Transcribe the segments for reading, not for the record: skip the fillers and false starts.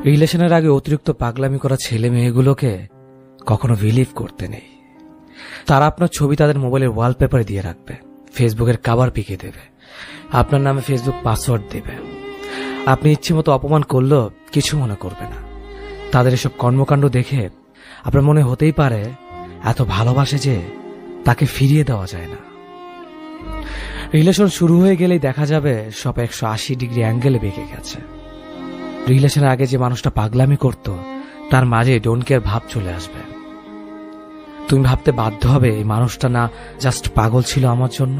রিলেশনের আগে অতিরিক্ত পাগলামি করা ছেলে মেয়েগুলোকে কখনো বিলিভ করতে নেই। তারা আপনার ছবি তাদের মোবাইলের ওয়ালপেপারে দিয়ে রাখবে, ফেসবুকের কভার পিকে দেবে, আপনার নামে ফেসবুক পাসওয়ার্ড দেবে। আপনি ইচ্ছে মতো অপমান করলেও কিছু মনে করবে না। তাদের এসব কর্মকাণ্ড দেখে আপনার মনে হতেই পারে এত ভালোবাসে যে তাকে ফিরিয়ে দেওয়া যায় না। রিলেশন শুরু হয়ে গেলেই দেখা যাবে সব 180 ডিগ্রি অ্যাঙ্গেলে বেঁকে গেছে। রিলেশনের আগে যে মানুষটা পাগলামি করত তার মাঝে ডোন্ট কেয়ার ভাব চলে আসবে। তুমি ভাবতে বাধ্য হবে এই মানুষটা না জাস্ট পাগল ছিল আমার জন্য।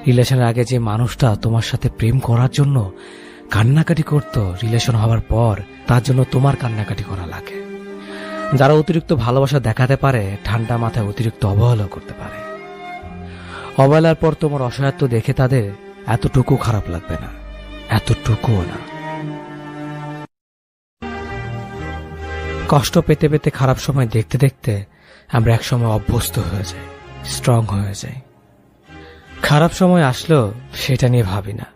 রিলেশনের আগে যে মানুষটা তোমার সাথে প্রেম করার জন্য কান্নাকাটি করত, রিলেশন হওয়ার পর তার জন্য তোমার কান্নাকাটি করা লাগে। যারা অতিরিক্ত ভালোবাসা দেখাতে পারে ঠান্ডা মাথায় অতিরিক্ত অবহেলা করতে পারে। অবহেলার পর তোমার অসহায়ত্ব দেখে তাদের এতটুকু খারাপ লাগবে না, এতটুকুও না। কষ্ট পেতে পেতে খারাপ সময় দেখতে দেখতে আমরা একসময় অভ্যস্ত হয়ে যাই, স্ট্রং হয়ে যাই। খারাপ সময় আসলেও সেটা নিয়ে ভাবি না।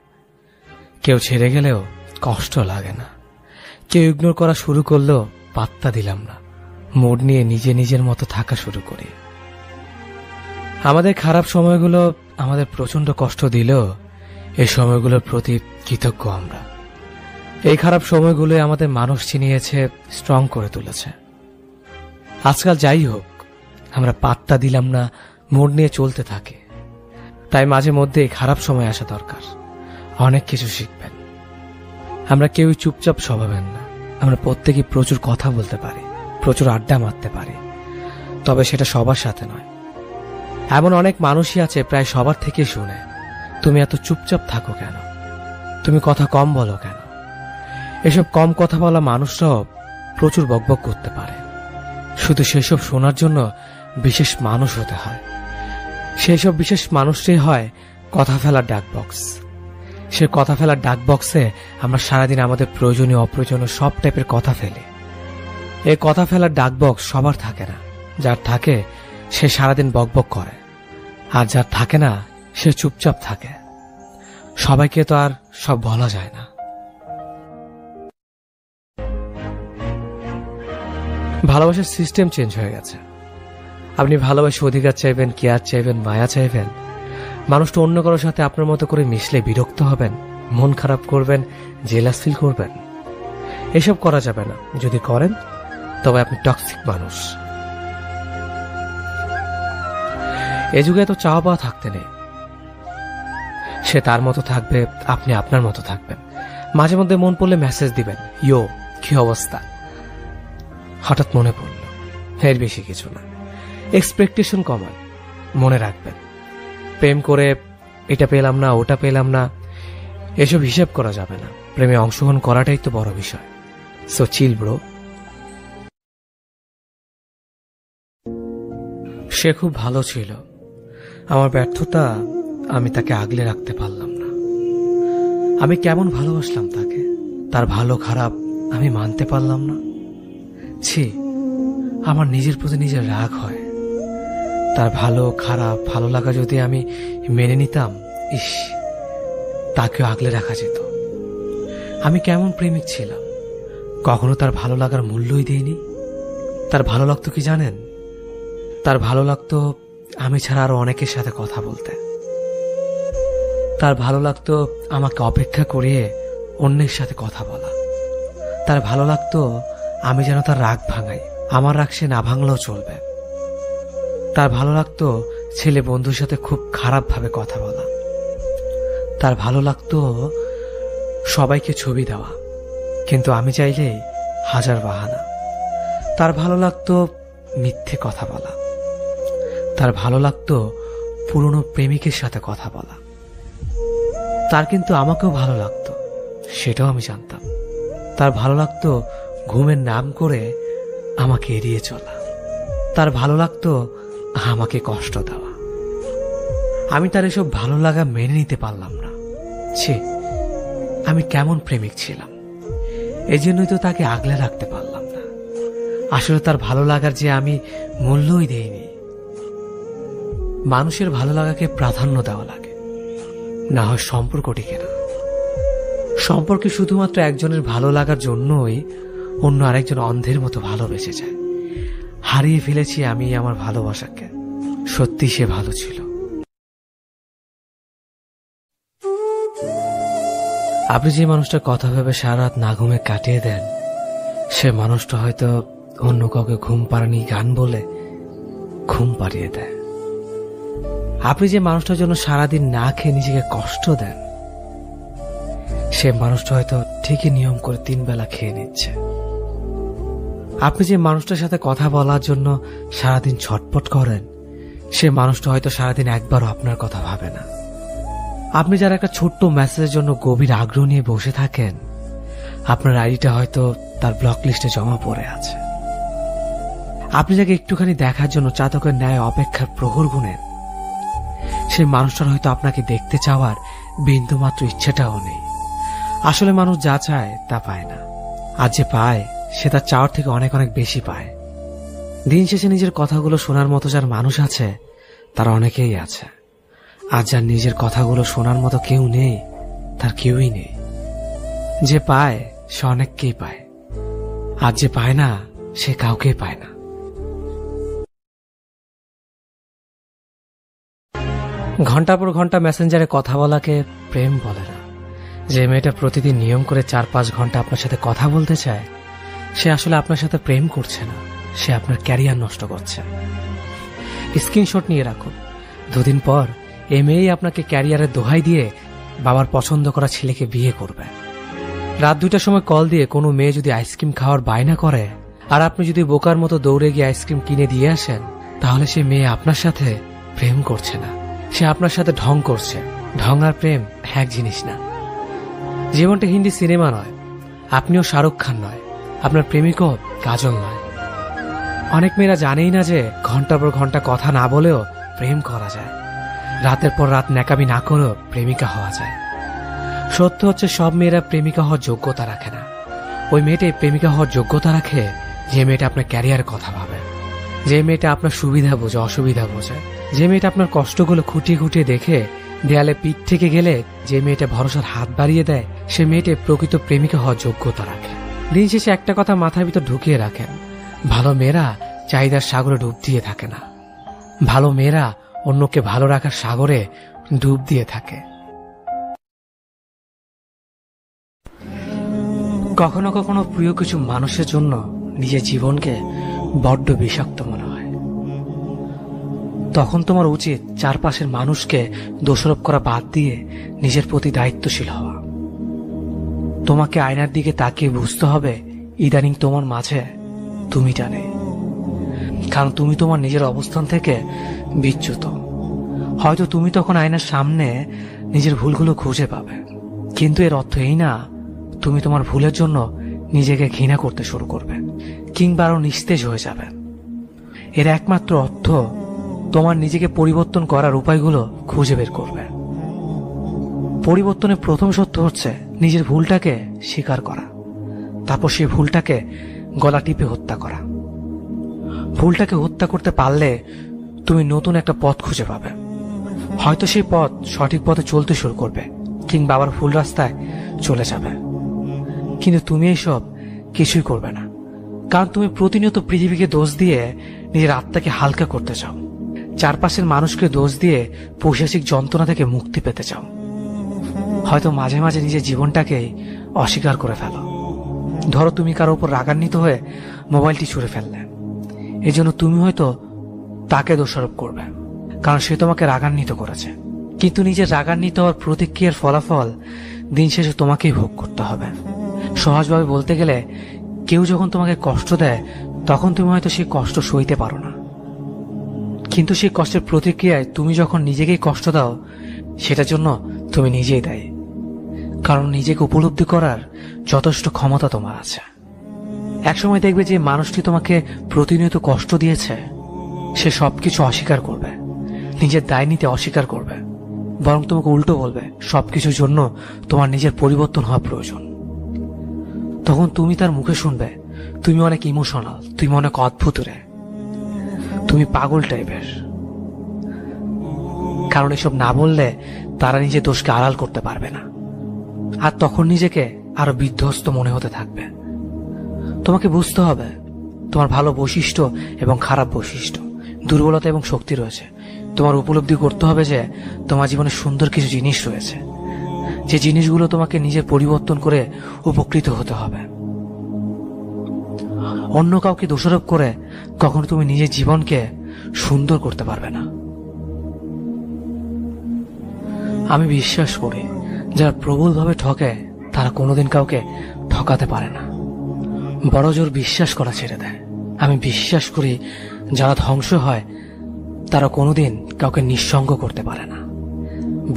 কেউ ছেড়ে গেলেও কষ্ট লাগে না। কেউ ইগনোর করা শুরু করলেও পাত্তা দিলাম না, মুড নিয়ে নিজের মতো থাকা শুরু করি। আমাদের খারাপ সময়গুলো আমাদের প্রচন্ড কষ্ট দিলেও এই সময়গুলোর প্রতি কৃতজ্ঞ আমরা। এই খারাপ সময়গুলো আমাদের মানুষ চিনিয়েছে, স্ট্রং করে তুলেছে। আজকাল যাই হোক, আমরা পাত্তা দিলাম না, মুড নিয়ে চলতে থাকি। তাই মাঝে মধ্যে খারাপ সময় আসা দরকার। অনেক কিছু শিখবেন। আমরা কেউই চুপচাপ স্বভাবের না। আমরা প্রত্যেকেই প্রচুর কথা বলতে পারি, প্রচুর আড্ডা মারতে পারি, তবে সেটা সবার সাথে নয়। এমন অনেক মানুষই আছে প্রায় সবার থেকে শুনে, তুমি এত চুপচাপ থাকো কেন, তুমি কথা কম বলো কেন। এসব কম কথা বলা মানুষরাও প্রচুর বকবক করতে পারে। শুধু সেসব শোনার জন্য বিশেষ মানুষ হতে হয়। সেসব বিশেষ মানুষটাই হয় কথা ফেলার ডাক বক্স। সে কথা ফেলার ডাক বক্সে আমরা সারাদিন আমাদের প্রয়োজনীয় অপ্রয়োজনীয় সব টাইপের কথা ফেলি। এই কথা ফেলার ডাক বক্স সবার থাকে না। যার থাকে সে সারাদিন বকবক করে, আর যার থাকে না সে চুপচাপ থাকে। সবাইকে তো আর সব বলা যায় না। ভালোবাসার সিস্টেম চেঞ্জ হয়ে গেছে। আপনি ভালোবাসে অধিকার চাইবেন, কেয়ার চাইবেন, মায়া চাইবেন। মানুষটা অন্য কারোর সাথে আপনার মতো করে মিশলে বিরক্ত হবেন, মন খারাপ করবেন, জেলাস ফিল করবেন। এসব করা যাবে না। যদি করেন তবে আপনি টক্সিক মানুষ। এ যুগে এত চাওয়া পাওয়া থাকতে নেই। সে তার মতো থাকবে, আপনি আপনার মতো থাকবেন। মাঝে মধ্যে মন পড়লে মেসেজ দিবেন, ইয়ো কি অবস্থা, হঠাৎ মনে পড়ল। এর বেশি কিছু না। এক্সপেকটেশন কমান। মনে রাখবেন, প্রেম করে এটা পেলাম না, ওটা পেলাম না, এসব হিসেব করা যাবে না। প্রেমে অংশগ্রহণ করাটাই তো বড় বিষয়। সো চিল ব্রো। সে খুব ভালো ছিল। আমার ব্যর্থতা, আমি তাকে আগলে রাখতে পারলাম না। আমি কেমন ভালোবাসলাম তাকে, তার ভালো খারাপ আমি মানতে পারলাম না। ছি, আমার নিজের প্রতি নিজের রাগ হয়। তার ভালো খারাপ ভালো লাগা যদি আমি মেনে নিতাম, ইস, তাকেও আগলে রাখা যেত। আমি কেমন প্রেমিক ছিলাম, কখনো তার ভালো লাগার মূল্যই দিইনি। তার ভালো লাগতো কি জানেন? তার ভালো লাগতো আমি ছাড়া আরো অনেকের সাথে কথা বলতে। তার ভালো লাগতো আমাকে অপেক্ষা করিয়ে অন্যের সাথে কথা বলা। তার ভালো লাগতো আমি যেন তার রাগ ভাঙাই, আমার রাগ সে না ভাঙলেও চলবে। তার ভালো লাগতো ছেলে বন্ধুর সাথে খুব খারাপ ভাবে কথা বলা। তার ভালো লাগতো সবাইকে ছবি দেওয়া, কিন্তু আমি চাইলে হাজার বাহানা। তার ভালো লাগতো মিথ্যে কথা বলা। তার ভালো লাগতো পুরনো প্রেমিকের সাথে কথা বলা। তার কিন্তু আমাকেও ভালো লাগতো, সেটাও আমি জানতাম। তার ভালো লাগতো ঘুমের নাম করে আমাকে এড়িয়ে চলা। তার ভালো লাগতো আমাকে কষ্ট দেওয়া। আমি তার এসব ভালো লাগা মেনে নিতে পারলাম না। ছি, আমি কেমন প্রেমিক ছিলাম। এই জন্যই তো তাকে আগলে রাখতে পারলাম না। আসলে তার ভালো লাগার যে আমি মূল্যই দেইনি। মানুষের ভালো লাগাকে প্রাধান্য দেওয়া লাগে, না হয় সম্পর্ক টিকে না। সম্পর্কে শুধুমাত্র একজনের ভালো লাগার জন্যই অন্য আরেকজন অন্ধের মতো ভালোবেসে যায়। হারিয়ে ফেলেছি আমি আমার ভালোবাসাকে। সত্যি সে ভালো ছিল। আপনি যে মানুষটার কথা ভেবে সারা রাত না ঘুমে কাটিয়ে দেন, সে মানুষটা হয়তো অন্য কাউকে ঘুম পাড়ানি গান বলে ঘুম পাড়িয়ে দেয়। আপনি যে মানুষটার জন্য সারাদিন না খেয়ে নিজেকে কষ্ট দেন, সে মানুষটা হয়তো ঠিকই নিয়ম করে 3 বেলা খেয়ে নিচ্ছে। আপনি যে মানুষটার সাথে কথা বলার জন্য সারাদিন ছটপট করেন, সে মানুষটা হয়তো সারাদিন একবারও আপনার কথা ভাবে না। আপনি যারা একটা ছোট্ট মেসেজের জন্য গভীর আগ্রহ নিয়ে বসে থাকেন, আপনার আইডিটা হয়তো তার ব্লক লিস্টে জমা পড়ে আছে। আপনি যাকে একটুখানি দেখার জন্য চাতকের ন্যায় অপেক্ষার প্রহর গুনেন, সেই মানুষটার হয়তো আপনাকে দেখতে চাওয়ার বিন্দুমাত্র ইচ্ছেটাও নেই। আসলে মানুষ যা চায় তা পায় না, আর যে পায় সে তার চাওয়ার থেকে অনেক অনেক বেশি পায়। দিন শেষে নিজের কথাগুলো শোনার মতো যার মানুষ আছে, তার অনেকেই আছে। আর যার নিজের কথাগুলো শোনার মতো কেউ নেই, তার কেউই নেই। যে পায় সে অনেককেই পায়, আর যে পায় না সে কাউকেই পায় না। ঘন্টা পর ঘন্টা মেসেঞ্জারে কথা বলাকে প্রেম বলে না। যে মেয়েটা প্রতিদিন নিয়ম করে 4-5 ঘন্টা আপনার সাথে কথা বলতে চায়, সে আসলে আপনার সাথে প্রেম করছে না, সে আপনার ক্যারিয়ার নষ্ট করছে। স্ক্রিনশট নিয়ে রাখুন। 2 দিন পর এই মেয়েই আপনাকে ক্যারিয়ারের দোহাই দিয়ে বাবার পছন্দ করা ছেলেকে বিয়ে করবে। রাত 2টার সময় কল দিয়ে কোনো মেয়ে যদি আইসক্রিম খাওয়ার বায়না করে, আর আপনি যদি বোকার মতো দৌড়ে গিয়ে আইসক্রিম কিনে দিয়ে আসেন, তাহলে সে মেয়ে আপনার সাথে প্রেম করছে না, সে আপনার সাথে ঢং করছে। ঢং আর প্রেম এক জিনিস না। জীবনটা হিন্দি সিনেমা নয়, আপনিও শাহরুখ খান নয়, আপনার প্রেমিকও কাজল নয়। অনেক মেয়েরা জানেই না যে ঘন্টার পর ঘন্টা কথা না বলেও প্রেম করা যায়, রাতের পর রাত ন্যাকামি না করেও প্রেমিকা হওয়া যায়। সত্য হচ্ছে সব মেয়েরা প্রেমিকা হওয়ার যোগ্যতা রাখে না। ওই মেয়েটাই প্রেমিকা হওয়ার যোগ্যতা রাখে যে মেয়েটা আপনার ক্যারিয়ারের কথা ভাবে, যে মেয়েটা আপনার সুবিধা বোঝে, অসুবিধা বোঝে, যে মেয়েটা আপনার কষ্টগুলো খুঁটিয়ে খুঁটিয়ে দেখে দেয়ালে পিঠ থেকে গেলে যে মেয়েটা ভরসার হাত বাড়িয়ে দেয়, সে মেয়েটাই প্রকৃত প্রেমিকা হওয়ার যোগ্যতা রাখে। দিন শেষে একটা কথা মাথার ভিতর ঢুকিয়ে রাখেন, ভালো মেয়েরা চাহিদার সাগরে ডুব দিয়ে থাকে না, ভালো মেয়েরা অন্যকে ভালো রাখার সাগরে ডুব দিয়ে থাকে। কখনো কখনো প্রিয় কিছু মানুষের জন্য নিজের জীবনকে বড্ড বিষাক্ত মনে হয়। তখন তোমার উচিত চারপাশের মানুষকে দোষারোপ করা বাদ দিয়ে নিজের প্রতি দায়িত্বশীল হওয়া। তোমাকে আয়নার দিকে তাকিয়ে বুঝতে হবে ইদানিং তোমার মাঝে তুমিটা নেই, কারণ তুমি তোমার নিজের অবস্থান থেকে বিচ্যুত। হয়তো তুমি তখন আয়নার সামনে নিজের ভুলগুলো খুঁজে পাবে, কিন্তু এর অর্থ এই না তুমি তোমার ভুলের জন্য নিজেকে ঘৃণা করতে শুরু করবে কিংবা আরো নিস্তেজ হয়ে যাবে। এর একমাত্র অর্থ তোমার নিজেকে পরিবর্তন করার উপায়গুলো খুঁজে বের করবে। পরিবর্তনের প্রথম সত্য হচ্ছে নিজের ভুলটাকে স্বীকার করা, তারপর সেই ভুলটাকে গলা টিপে হত্যা করা। ভুলটাকে হত্যা করতে পারলে তুমি নতুন একটা পথ খুঁজে পাবে। হয়তো সেই পথ সঠিক পথে চলতে শুরু করবে কিংবা আবার ভুল রাস্তায় চলে যাবে, কিন্তু তুমি এইসব কিছুই করবে না, কারণ তুমি প্রতিনিয়ত পৃথিবীকে দোষ দিয়ে নিজের আত্মাকে হালকা করতে চাও, চারপাশের মানুষকে দোষ দিয়ে পৈশাচিক যন্ত্রণা থেকে মুক্তি পেতে চাও। হয়তো মাঝে মাঝে নিজের জীবনটাকে অস্বীকার করে ফেলো। ধরো তুমি কারো উপর রাগান্বিত হয়ে মোবাইলটি ছুঁড়ে ফেললে, এই জন্য তুমি হয়তো তাকে দোষারোপ করবে, কারণ সে তোমাকে রাগান্বিত করেছে, কিন্তু নিজের রাগান্বিত হওয়ার প্রতিক্রিয়ার ফলাফল দিন শেষে তোমাকেই ভোগ করতে হবে। সহজভাবে বলতে গেলে কেউ যখন তোমাকে কষ্ট দেয় তখন তুমি হয়তো সেই কষ্ট সইতে পারো না, কিন্তু সেই কষ্টের প্রতিক্রিয়ায় তুমি যখন নিজেকেই কষ্ট দাও সেটার জন্য তুমি নিজেই দায়ী, কারণ নিজেকে উপলব্ধি করার যথেষ্ট ক্ষমতা তোমার আছে। একসময় দেখবে যে মানুষটি তোমাকে প্রতিনিয়ত কষ্ট দিয়েছে সে সবকিছু অস্বীকার করবে, নিজের দায় নিতে অস্বীকার করবে, বরং তোমাকে উল্টো বলবে সবকিছুর জন্য তোমার নিজের পরিবর্তন হওয়া প্রয়োজন। তখন তুমি তার মুখে শুনবে তুমি অনেক ইমোশনাল, তুমি অনেক অদ্ভুত রে, তুমি পাগল টাইপের। কারণ এসব না বললে তারা নিজের দোষকে আড়াল করতে পারবে না, আর তখন নিজেকে আরো বিধ্বস্ত মনে হতে থাকবে। তোমাকে বুঝতে হবে তোমার ভালো বৈশিষ্ট্য এবং খারাপ বৈশিষ্ট্য, দুর্বলতা এবং শক্তি রয়েছে। তোমার উপলব্ধি করতে হবে যে তোমার জীবনে সুন্দর কিছু জিনিস রয়েছে, যে জিনিসগুলো তোমাকে নিজের পরিবর্তন করে উপকৃত হতে হবে। অন্য কাউকে দোষারোপ করে কখনো তুমি নিজের জীবনকে সুন্দর করতে পারবে না। আমি বিশ্বাস করি যারা প্রবলভাবে ঠকে তারা কোনোদিন কাউকে ঠকাতে পারে না, বড় জোর বিশ্বাস করা ছেড়ে দেয়। আমি বিশ্বাস করি যারা ধ্বংস হয় তারা কোনোদিন কাউকে নিঃসঙ্গ করতে পারে না,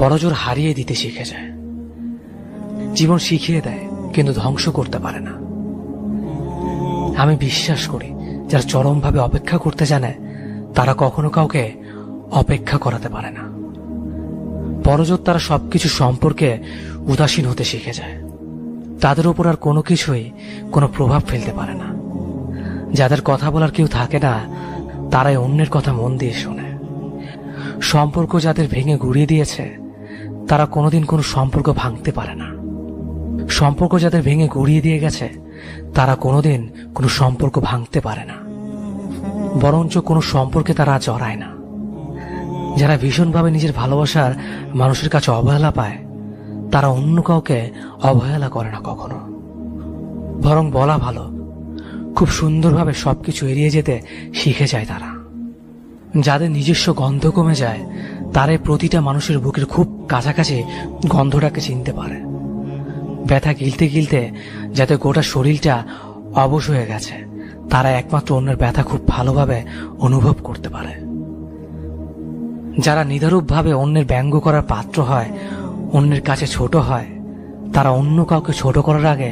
বড় জোর হারিয়ে দিতে শিখে যায়। জীবন শিখিয়ে দেয় কিন্তু ধ্বংস করতে পারে না। আমি বিশ্বাস করি যারা চরমভাবে অপেক্ষা করতে জানে তারা কখনো কাউকে অপেক্ষা করাতে পারে না। বড়জোর তারা সবকিছু সম্পর্কে উদাসীন হতে শিখে যায়। তাদের উপর আর কোনো কিছুই কোনো প্রভাব ফেলতে পারে না। যাদের কথা বলার কেউ থাকে না তারাই অন্যের কথা মন দিয়ে শোনে। সম্পর্ক যাদের ভেঙে গুড়িয়ে দিয়েছে তারা কোনোদিন কোনো সম্পর্ক ভাঙতে পারে না। সম্পর্ক যাদের ভেঙে গুড়িয়ে দিয়ে গেছে তারা কোনোদিন কোনো সম্পর্ক ভাঙতে পারে না, বরঞ্চ কোনো সম্পর্কে তারা জড়ায় না। যারা ভীষণভাবে নিজের ভালোবাসার মানুষের কাছে অবহেলা পায় তারা অন্য কাউকে অবহেলা করে না কখনো, বরং বলা ভালো খুব সুন্দরভাবে সবকিছু এড়িয়ে যেতে শিখে যায় তারা। যাদের নিজস্ব গন্ধ কমে যায় তারাই প্রতিটা মানুষের বুকের খুব কাছাকাছি গন্ধটাকে চিনতে পারে। ব্যথা গিলতে গিলতে যাতে গোটা শরীরটা অবশ হয়ে গেছে তারা একমাত্র অন্যের ব্যথা খুব ভালোভাবে অনুভব করতে পারে। যারা নিদারূপভাবে অন্যের ব্যঙ্গ করার পাত্র হয়, অন্যের কাছে ছোট হয়, তারা অন্য কাউকে ছোট করার আগে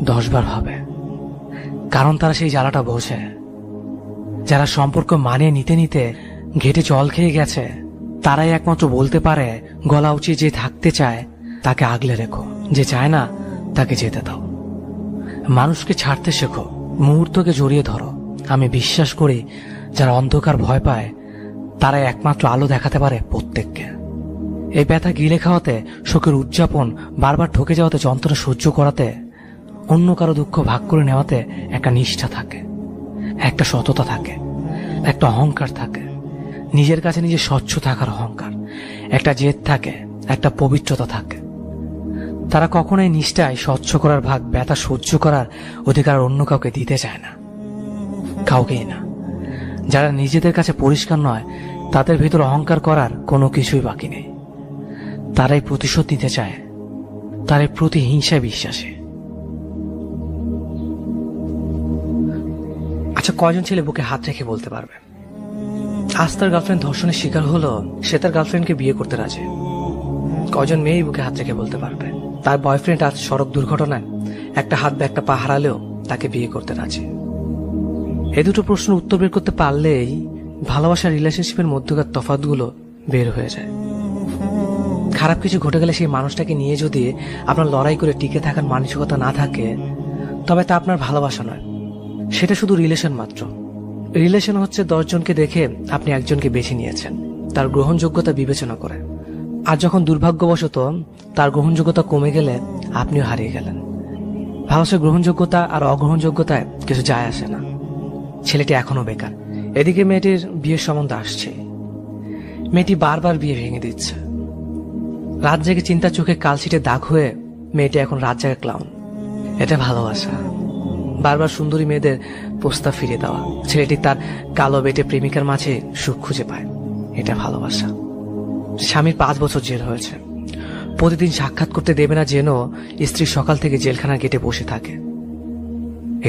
10 বার ভাবে, কারণ তারা সেই জ্বালাটা বোঝে। যারা সম্পর্ক মানিয়ে নিতে নিতে ঘেটে জল খেয়ে গেছে তারাই একমাত্র বলতে পারে গলা উঁচিয়ে যে থাকতে চায় তাকে আগলে রেখো, যে চায় না তাকে যেতে দাও। মানুষকে ছাড়তে শেখো, মুহূর্তকে জড়িয়ে ধরো। আমি বিশ্বাস করি যারা অন্ধকার ভয় পায় তারাই একমাত্র আলো দেখাতে পারে প্রত্যেককে। এই ব্যথা গিলে খাওয়াতে, শোকের উদযাপন, বারবার ঠকে যাওয়াতে, যন্ত্রণা সহ্য করাতে, অন্য কারো দুঃখ ভাগ করে নেওয়াতে একটা নিষ্ঠা থাকে, একটা সততা থাকে, একটা অহংকার থাকে, নিজের কাছে নিজে স্বচ্ছ থাকার অহংকার, একটা জেদ থাকে, একটা পবিত্রতা থাকে। তারা কখনোই নিষ্ঠায় স্বচ্ছ করার ভাগ, ব্যথা সহ্য করার অধিকার অন্য কাউকে দিতে চায় না, কাউকেই না। যারা নিজেদের কাছে পরিষ্কার নয় তাদের ভিতর অহংকার করার কোনো কিছুই বাকি নেই। তারাই প্রতিশোধ নিতে চায়, তারাই প্রতিহিংসায় বিশ্বাসী। আচ্ছা, কয়জন ছেলে বুকে হাত রেখে বলতে পারবে আজ তার গার্লফ্রেন্ড ধর্ষণের শিকার হলো, সে তার গার্লফ্রেন্ডকে বিয়ে করতে রাজি? কয়জন মেয়েই বুকে হাত রেখে বলতে পারবে তার বয়ফ্রেন্ড আজ সড়ক দুর্ঘটনায় একটা হাত বা একটা পা হারালেও তাকে বিয়ে করতে রাজি? এই দুটো প্রশ্নের উত্তর বের করতে পারলেই ভালোবাসার রিলেশনশিপের মধ্যকার তফাৎগুলো বের হয়ে যায়। খারাপ কিছু ঘটে গেলে সেই মানুষটাকে নিয়ে যদি আপনার লড়াই করে টিকে থাকার মানসিকতা না থাকে তবে তা আপনার ভালোবাসা নয়, সেটা শুধু রিলেশন মাত্র। রিলেশন হচ্ছে 10 জনকে দেখে আপনি একজনকে বেছে নিয়েছেন তার গ্রহণযোগ্যতা বিবেচনা করে, আর যখন দুর্ভাগ্যবশত তার গ্রহণযোগ্যতা কমে গেলে আপনিও হারিয়ে গেলেন। ভালোবাসার গ্রহণযোগ্যতা আর অগ্রহণযোগ্যতায় কিছু যায় আসে না। ছেলেটি এখনো বেকার, এদিকে মেয়েটির বিয়ের সম্বন্ধ আসছে। মেয়েটি বারবার বিয়ে ভেঙে দিচ্ছে। রাত জেগে চিন্তার চোখে কালশিটে দাগ হয়ে মেয়েটি এখন রাত জাগা ক্লাউন। এটা ভালোবাসা? বারবার সুন্দরী মেয়েদের প্রস্তাব ফিরিয়ে দেওয়া, ছেলেটি তার কালো বেটে প্রেমিকার মাঝে সুখ খুঁজে পায়, এটা ভালোবাসা? স্বামীর 5 বছর জেল হয়েছে, প্রতিদিন সাক্ষাৎ করতে দেবে না যেন স্ত্রী সকাল থেকে জেলখানার গেটে বসে থাকে,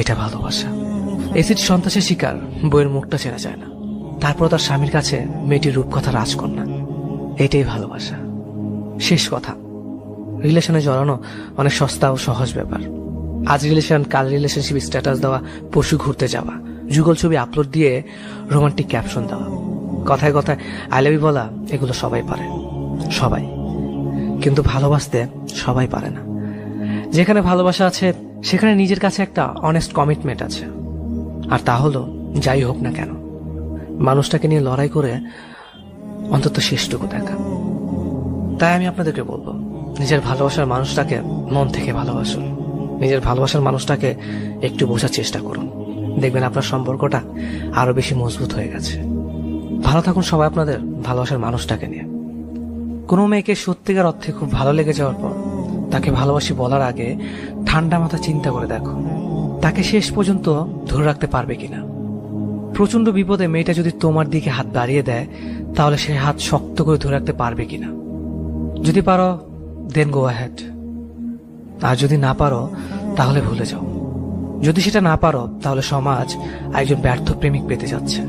এটা ভালোবাসা? এসিড সন্ত্রাসের শিকার, বইয়ের মুখটা চেনা যায় না, তারপর তার স্বামীর কাছে মেয়েটির রূপকথা রাজকন্যা, এটাই ভালোবাসা? শেষ কথা, রিলেশনে জড়ানো অনেক সস্তা ও সহজ ব্যাপার। আজ রিলেশন, কাল রিলেশনশিপ স্ট্যাটাস দেওয়া, পশু ঘুরতে যাওয়া, যুগল ছবি আপলোড দিয়ে রোমান্টিক ক্যাপশন দেওয়া, কথায় কথায় আই লাভ ইউ বলা, এগুলো সবাই পারে, সবাই। কিন্তু ভালোবাসতে সবাই পারে না। যেখানে ভালোবাসা আছে সেখানে নিজের কাছে একটা অনেস্ট কমিটমেন্ট আছে, আর তা হলো যাই হোক না কেন মানুষটাকে নিয়ে লড়াই করে অন্তত শেষটুকু দেখা। তাই আমি আপনাদেরকে বলবো, নিজের ভালোবাসার মানুষটাকে মন থেকে ভালোবাসুন। নিজের ভালোবাসার মানুষটাকে একটু বোঝার চেষ্টা করুন, দেখবেন আপনার সম্পর্কটা আরো বেশি মজবুত হয়ে গেছে। ভালো থাকুন সবাই আপনাদের ভালোবাসার মানুষটাকে নিয়ে। কোনো মেয়েকে সত্যিকার অর্থে খুব ভালো লেগে যাওয়ার পর তাকে ভালোবাসি বলার আগে ঠান্ডা মাথা চিন্তা করে দেখো তাকে শেষ পর্যন্ত ধরে রাখতে পারবে কিনা। প্রচন্ড বিপদে মেয়েটা যদি তোমার দিকে হাত বাড়িয়ে দেয়, তাহলে সে হাত শক্ত করে ধরে রাখতে পারবে কিনা। যদি পারো দেন গো অ্যাহেড, আর যদি না পারো তাহলে ভুলে যাও। যদি সেটা না পারো তাহলে সমাজ একজন ব্যর্থ প্রেমিক পেতে যাচ্ছে,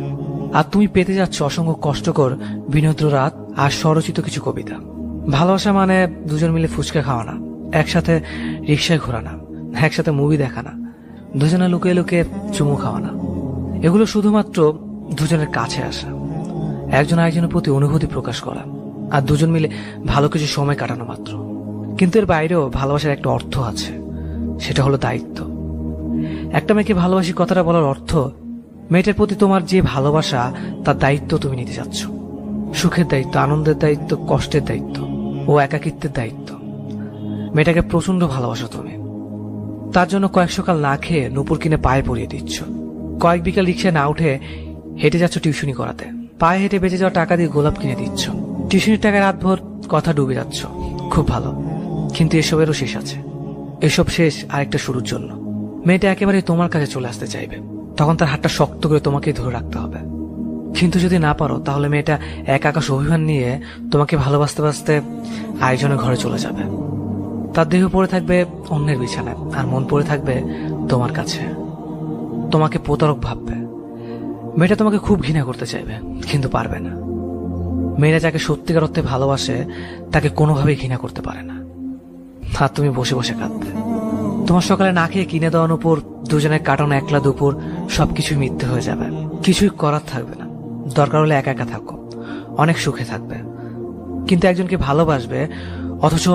আর তুমি পেতে যাচ্ছ অসংখ্য কষ্টকর বিনোদ্র রাত আর স্বরচিত কিছু কবিতা। ভালোবাসা মানে দুজন মিলে ফুচকা খাওয়া না, একসাথে রিক্সায় ঘোরা না, একসাথে মুভি দেখা না, দুজনে লুকিয়ে লুকিয়ে চুমু খাওয়া না। এগুলো শুধুমাত্র দুজনের কাছে আসা, একজন আরেকজনের প্রতি অনুভূতি প্রকাশ করা, আর দুজন মিলে ভালো কিছু সময় কাটানো মাত্র। কিন্তু এর বাইরেও ভালোবাসার একটা অর্থ আছে, সেটা হলো দায়িত্ব। একটা মেয়েকে ভালোবাসি কথাটা বলার অর্থ মেয়েটার প্রতি তোমার যে ভালোবাসা তার দায়িত্ব তুমি নিতে যাচ্ছ। সুখের দায়িত্ব, আনন্দের দায়িত্ব, কষ্টের দায়িত্ব ও একাকিত্বের দায়িত্ব। মেয়েটাকে প্রচন্ড ভালোবাসো তুমি, তার জন্য কয়েক সকাল না খেয়ে নুপুর কিনে পায়ে পরিয়ে দিচ্ছ, কয়েক বিকাল রিক্সায় না উঠে হেঁটে যাচ্ছ টিউশনি করাতে, পায়ে হেঁটে বেঁচে যাওয়া টাকা দিয়ে গোলাপ কিনে দিচ্ছ, টিউশনির টাকায় রাতভর কথা ডুবে যাচ্ছ। খুব ভালো, কিন্তু এসবেরও শেষ আছে। এসব শেষ আরেকটা শুরুর জন্য। মেয়েটা একেবারে তোমার কাছে চলে আসতে চাইবে, তখন তার হাতটা শক্ত করে তোমাকে ধরে রাখতে হবে। কিন্তু যদি না পারো তাহলে মেয়েটা এক আকাশ অভিমান নিয়ে তোমাকে ভালোবাসতে বাসতে আরেকজনের ঘরে চলে যাবে। তার দেহ পড়ে থাকবে অন্যের বিছানায়, আর মন পড়ে থাকবে তোমার কাছে। তোমাকে প্রতারক ভাববে। মেয়েটা তোমাকে খুব ঘৃণা করতে চাইবে, কিন্তু পারবে না। মেয়েরা যাকে সত্যিকার অর্থে ভালোবাসে তাকে কোনোভাবেই ঘৃণা করতে পারে না। আর তুমি বসে বসে কাঁদবে। তোমার সকালে না খেয়ে কিনে দেওয়ার উপর দুজনের কাটানো একলা দুপুর সবকিছুই মিথ্যে হয়ে যাবে, কিছুই করার থাকবে না। দরকার হলে একা একা থাকো, অনেক সুখে থাকবে। কিন্তু একজনকে ভালোবাসবে অথচ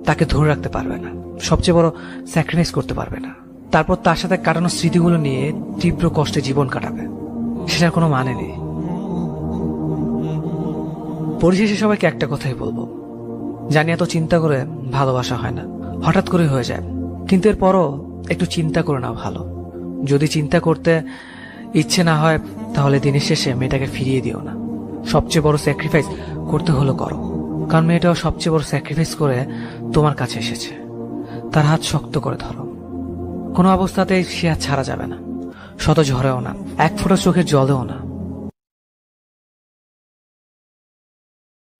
তাকে ধরে রাখতে পারবে না, সবচেয়ে বড় স্যাক্রিফাইস করতে পারবে না। তারপর তার সাথে কাটানো স্মৃতিগুলো নিয়ে তীব্র কষ্টে জীবন কাটাবে, সেটার কোনো মানে নেই। পরিশেষে সবাইকে একটা কথাই বলবো, জানি এত চিন্তা করে ভালোবাসা হয় না, হঠাৎ করে হয়ে যায়। কিন্তু এরপরও একটু চিন্তা করে নাও ভালো। যদি চিন্তা করতে ইচ্ছে না হয় তাহলে দিনের শেষে মেয়েটাকে ফিরিয়ে দিও না। সবচেয়ে বড় স্যাক্রিফাইস করতে হলো করো, কারণ মেয়েটাও সবচেয়ে বড় স্যাক্রিফাইস করে তোমার কাছে এসেছে। তার হাত শক্ত করে ধরো, কোনো অবস্থাতেই সে হাত ছাড়া যাবে না। শত ঝরেও না, এক ফোঁটা চোখের জলেও না।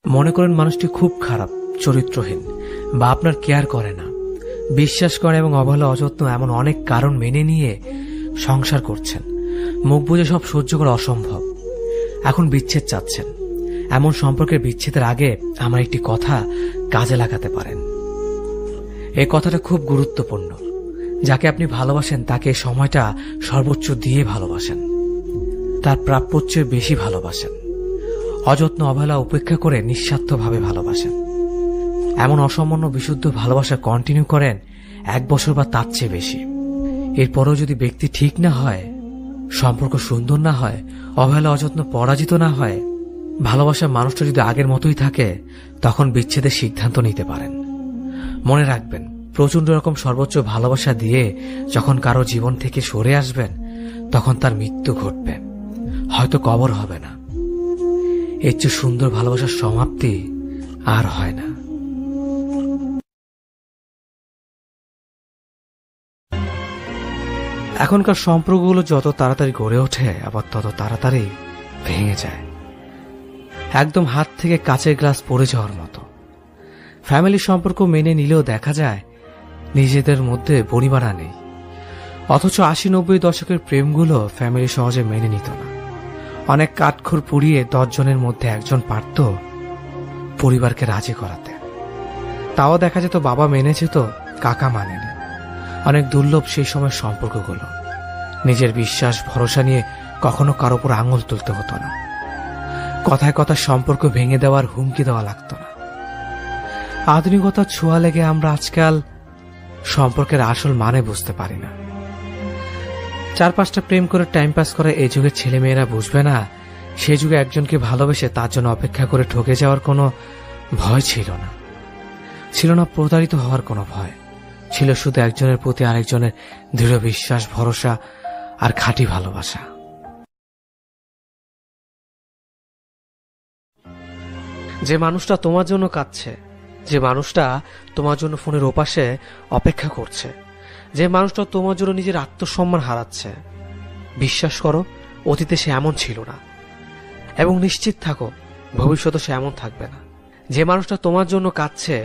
মনে করেন মানুষটি খুব খারাপ, চরিত্রহীন, বা আপনার কেয়ার করে না, বিশ্বাস করে এবং অবহেলা অযত্ন এমন অনেক কারণ মেনে নিয়ে সংসার করছেন। মুখ বুঝে সব সহ্য করা অসম্ভব। এখন বিচ্ছেদ চাচ্ছেন। এমন সম্পর্কের বিচ্ছেদের আগে আমার একটি কথা কাজে লাগাতে পারেন। এই কথাটা খুব গুরুত্বপূর্ণ। যাকে আপনি ভালোবাসেন তাকে সময়টা সর্বোচ্চ দিয়ে ভালোবাসেন, তার প্রাপ্যর চেয়ে বেশি ভালোবাসেন, অযত্ন অবহেলা উপেক্ষা করে নিঃস্বার্থভাবে ভালোবাসেন। এমন অসামান্য বিশুদ্ধ ভালোবাসা কন্টিনিউ করেন 1 বছর বা তার চেয়ে বেশি। এরপরও যদি ব্যক্তি ঠিক না হয়, সম্পর্ক সুন্দর না হয়, অবহেলা অযত্ন পরাজিত না হয়, ভালোবাসার মানুষটা যদি আগের মতোই থাকে, তখন বিচ্ছেদের সিদ্ধান্ত নিতে পারেন। মনে রাখবেন, প্রচন্ড রকম সর্বোচ্চ ভালোবাসা দিয়ে যখন কারো জীবন থেকে সরে আসবেন, তখন তার মৃত্যু ঘটবে, হয়তো কবর হবে না। এর চেয়ে সুন্দর ভালোবাসার সমাপ্তি আর হয় না। এখনকার সম্পর্কগুলো যত তাড়াতাড়ি গড়ে ওঠে, আবার তত তাড়াতাড়ি ভেঙে যায়, একদম হাত থেকে কাচের গ্লাস পড়ে যাওয়ার মতো। ফ্যামিলির সম্পর্ক মেনে নিলেও দেখা যায় নিজেদের মধ্যে বনিবানা নেই। অথচ 80-90 দশকের প্রেমগুলো ফ্যামিলি সহজে মেনে নিত না। অনেক কাঠখড় পুড়িয়ে 10 জনের মধ্যে একজন পারত পরিবারকে রাজি করাতে। তাও দেখা যেত বাবা মেনেছে তো কাকা মানেনি। অনেক দুর্লভ সেই সময়ের সম্পর্কগুলো। নিজের বিশ্বাস ভরসা নিয়ে কখনো কারো উপর আঙুল তুলতে হতো না। কথায় কথা সম্পর্ক ভেঙে দেওয়ার হুমকি দেওয়া লাগতো না। আধুনিকতার ছোঁয়া লেগে আমরা আজকাল সম্পর্কের আসল মানে বুঝতে পারি না। 4-5টা প্রেম করে টাইম পাস করে এই যুগের ছেলেমেয়েরা বুঝবে না, সেই যুগে একজনকে ভালোবেসে তার জন্য অপেক্ষা করে ঠকে যাওয়ার কোনো ভয় ছিল না। ছিল না প্রতারিত হওয়ার কোনো ভয়, ছিল শুধু একজনের প্রতি আরেকজনের দৃঢ় বিশ্বাস, ভরসা আর খাঁটি ভালোবাসা। যে মানুষটা তোমার জন্য কাঁদছে, যে মানুষটা তোমার জন্য ফোনের ওপাশে অপেক্ষা করছে, যে মানুষটা তোমার জন্য নিজের আত্মসম্মান হারাচ্ছে, বিশ্বাস করো অতীতে সে এমন ছিল না, এবং নিশ্চিত থাকো ভবিষ্যতে সে এমন থাকবে না। যে মানুষটা তোমার জন্য কাঁদছে